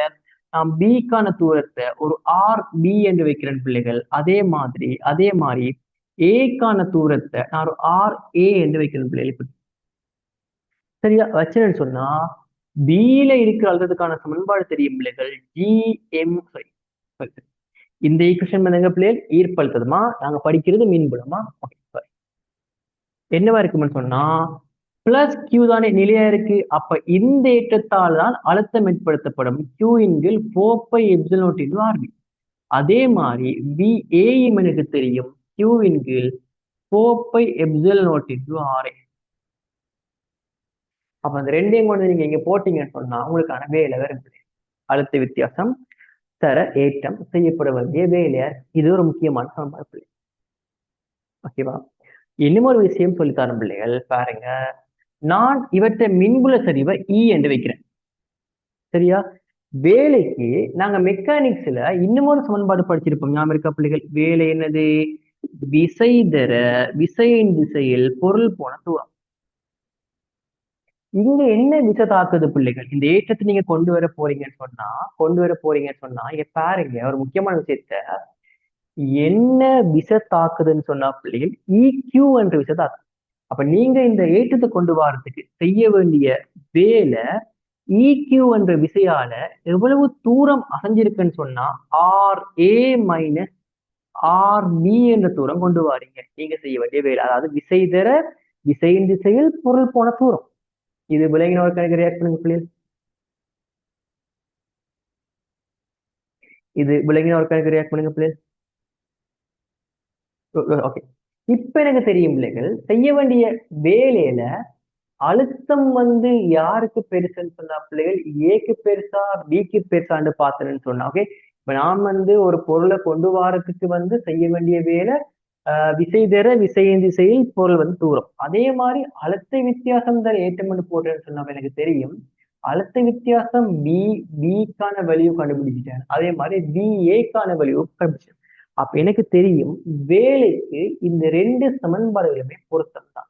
நான் பிக்கான தூரத்தை ஒரு ஆர் பி என்று வைக்கிறேன் பிள்ளைகள். அதே மாதிரி ஏக்கான தூரத்தை நான் ஒரு ஆர் ஏ என்று வைக்கிறேன் பிள்ளைகள். சரியா வச்சுன்னு சொன்னா பியில இருக்கிற அழுத்தத்துக்கான சமன்பாடு தெரியும் பிள்ளைகள். ஜிஎம் இந்த ஈக்குவேஷன் பண்ணுங்க பிள்ளைகள். ஈர்ப்பழுத்தமா நாங்க படிக்கிறது மீன்புலமா? என்னவா இருக்குன்னு சொன்னா பிளஸ் கியூ தானே நிலையா இருக்கு. அப்ப இந்த ஏற்றத்தால் தான் அழுத்தம் ஏற்படுத்தப்படும். கியூ இன்கில் 4πε0 அதே மாதிரி வி ஏயும் எனக்கு தெரியும். கியூ இன்கில் 4πε0 அப்ப அந்த ரெண்டையும் கொண்டு நீங்க இங்க போட்டீங்கன்னு சொன்னா உங்களுக்கான வேலை வருது. அழுத்த வித்தியாசம் தர ஏற்றம் செய்யப்பட வேண்டிய வேலையா. இது ஒரு முக்கியமான சமன்பாடு. ஓகேவா? இன்னும் ஒரு விஷயம் சொல்லித்தரும் பிள்ளைகள் பாருங்க. நான் இவற்றை மின்புல சரிவை இ என்று வைக்கிறேன். சரியா? வேலைக்கு நாங்க மெக்கானிக்ஸ்ல இன்னும் ஒரு சமன்பாடு படிச்சிருப்போம். ஞாபகம் இருக்கா பிள்ளைகள்? வேலை என்னது? விசை தர விசையின் திசையில் பொருள் போன தூரம். இங்க என்ன விசை தாக்குது பிள்ளைகள்? இந்த ஏற்றத்தை நீங்க கொண்டு வர போறீங்கன்னு சொன்னா இங்க பாருங்க ஒரு முக்கியமான விஷயத்த. என்ன விசை தாக்குதுன்னு சொன்னா பிள்ளைகள் இக்யூ என்ற விசை தாக்குது. அப்ப நீங்க இந்த ஏற்றத்தை கொண்டு வரதுக்கு செய்ய வேண்டிய வேலை இக்யூ என்ற விசையால எவ்வளவு தூரம் அசைஞ்சிருக்குன்னு சொன்னா R A minus R B என்ற தூரம் கொண்டு வாரீங்க. நீங்க செய்ய வேண்டிய வேலை, அதாவது விசை தர விசையின் திசையில் பொருள் போன தூரம். இது விலங்கின ஒரு கணக்கு ரியாக்ட் பண்ணுங்க பிள்ளைகள். இது விலங்கின ஒரு கணக்கு ரியாக்ட் பண்ணுங்க பிள்ளைகள். ஓகே, இப்ப எனக்கு தெரியும் பிள்ளைகள் செய்ய வேண்டிய வேலையில அழுத்தம் யாருக்கு பெருசுன்னு சொன்னா பிள்ளைகள் ஏக்கு பெருசா பிக்கு பெருசான்னு பார்த்தேன்னு சொன்னா. ஓகே, இப்ப நான் ஒரு பொருளை கொண்டு வாரத்துக்கு செய்ய வேண்டிய வேலை விசை தர விசையின் திசையில் பொருள் தூரம். அதே மாதிரி அழுத்த வித்தியாசம் தான் ஏற்றம்னு போட்டேன்னு சொன்னா எனக்கு தெரியும் அழுத்த வித்தியாசம் பிக்கான வேல்யூ கண்டுபிடிச்சிட்டேன். அதே மாதிரி பி ஏக்கான வேல்யூ கண்டுபிடிச்சேன். அப்ப எனக்கு தெரியும் வேலைக்கு இந்த ரெண்டு சமன்பாடுகளுமே பொருத்தம் தான்.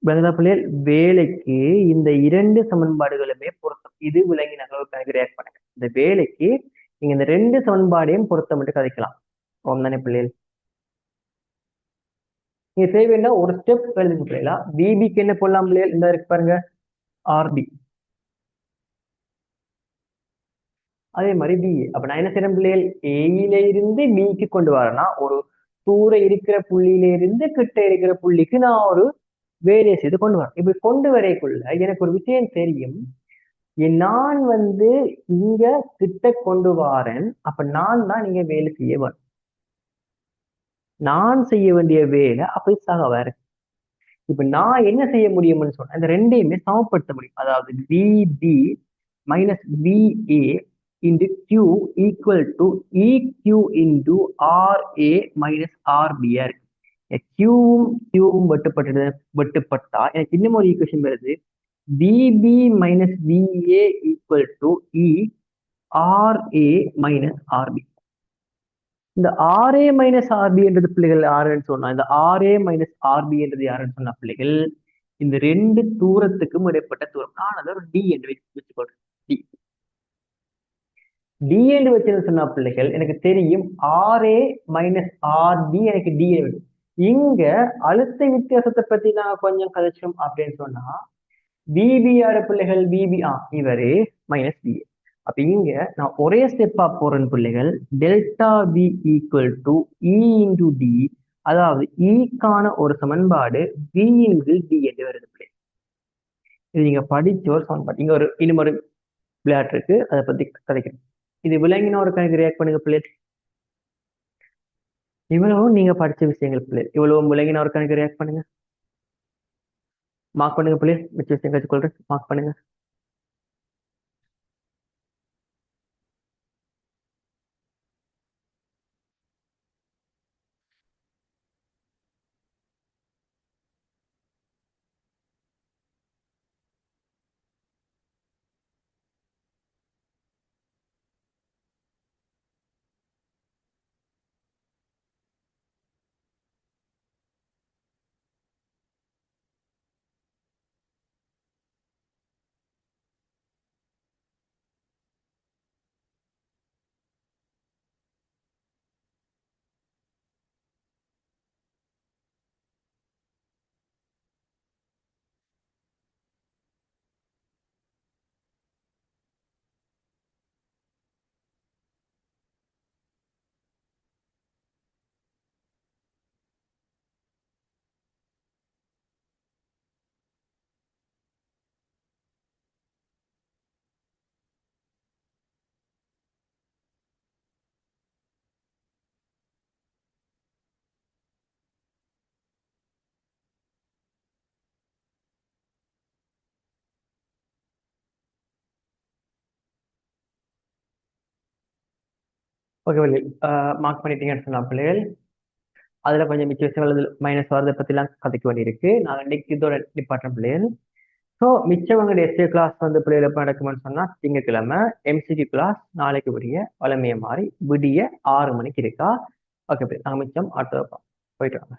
விளங்குதா பிள்ளைகள்? வேலைக்கு இந்த இரண்டு சமன்பாடுகளுமே பொருத்தம். இது விளங்கி நாங்கள் ரியாக்ட் பண்ணுங்க. இந்த வேலைக்கு நீங்க இந்த ரெண்டு சமன்பாடையும் பொருத்தம் மட்டும் கதைக்கலாம். தானே பிள்ளைகள்? நீங்க செய்ய வேண்டாம், ஒரு ஸ்டெப் எழுதுங்க பிள்ளைகளா. பிபிக்கு என்ன போடலாம் பிள்ளைகள்? இந்த இருக்கு பாருங்க, ஆர்பி. அதே மாதிரி பி. அப்ப நான் என்ன செய்யறேன் பிள்ளைகள்? ஏயில இருந்து பிக்கு கொண்டு வரேன்னா, ஒரு தூர இருக்கிற புள்ளியில இருந்து கிட்ட இருக்கிற புள்ளிக்கு நான் ஒரு வேலையை செய்து கொண்டு வரேன். இப்படி கொண்டு வரைக்குள்ள எனக்கு ஒரு விஷயம் தெரியும். நான் வந்து இங்க கிட்ட கொண்டு வரேன். அப்ப நான் தான் நீங்க வேலை செய்ய வேணும். நான் செய்ய வேண்டிய வேலை அப்ப சகவா இருக்கு. இப்ப நான் என்ன செய்ய முடியும்னு சொன்னா, இந்த ரெண்டையுமே சமப்படுத்த முடியும். அதாவது PB minus PA into Q equal to EQ into RA minus ஆர்பியா இருக்கு. கியூவும் கியூவும் வெட்டுப்பட்டா எனக்கு இன்னும் ஒரு ஈக்குவேஷன் வருது. PB minus PA equal to E RA minus RB. இந்த ஆர்ஏ மைனஸ் ஆர்பி என்றது பிள்ளைகள் யாருன்னு சொன்னா, இந்த ஆர்ஏ மைனஸ் ஆர்பி என்றது யாருன்னு சொன்னா பிள்ளைகள், இந்த ரெண்டு தூரத்துக்கும் இடைப்பட்ட தூரம். நான் அதை ஒரு டி என்று வச்சுக்கொள்றேன். டி டி என்று வச்சுன்னு சொன்னா பிள்ளைகள், எனக்கு தெரியும் ஆர்ஏ மைனஸ் ஆர்பி எனக்கு டி. இங்க அழுத்த வித்தியாசத்தை பத்தி நான் கொஞ்சம் கதைச்சோம் அப்படின்னு சொன்னா, பிபி யாரு பிள்ளைகள்? பிபி இவரு மைனஸ் பிஏ. அப்ப இங்க நான் ஒரே ஸ்டெப்பா போறேன் பிள்ளைகள். Delta P equal to E into T. அதாவது ஈக்கான ஒரு சமன்பாடு பி இன்டு டி என்று வருது பிள்ளை. இது நீங்க படிச்ச ஒரு சமன்பாடு. இங்க ஒரு இன்னும் ஒரு விளையாட்டு இருக்கு, அதை பத்தி கதைக்கிறேன். இது விளங்கின ஒரு கணக்கு ரியாக்ட் பண்ணுங்க பிள்ளை. இவ்வளவும் நீங்க படிச்ச விஷயங்கள் பிள்ளை. இவ்வளவு விளங்கின ஒரு கணக்கு ரியாக்ட் பண்ணுங்க. மார்க் பண்ணுங்க பிள்ளை. மிச்ச விஷயம் கற்றுக்கொள்றேன், மார்க் பண்ணுங்க. ஓகே பிள்ளை, மார்க் பண்ணிட்டீங்கன்னு சொன்னா பிள்ளைகள், அதுல கொஞ்சம் மிச்ச விஷயங்கள் மைனஸ் வரதை பத்தி எல்லாம் கதைக்க வேண்டியிருக்கு. நான் இன்னைக்கு இதோட டிபார்ட்மெண்ட் பிள்ளைகள். ஸோ மிச்சவங்க எஸ்ஏ கிளாஸ் வந்து பிள்ளைகள் எப்போ நடக்கும்னு சொன்னா, திங்கட்கிழமை. எம்சிடி கிளாஸ் நாளைக்கு வழமைய மாதிரி விடிய 6 மணிக்கு இருக்கா. ஓகே பிள்ளை, நாங்கள் மிச்சம் அடுத்த வைப்போம். போயிட்டு வாங்க.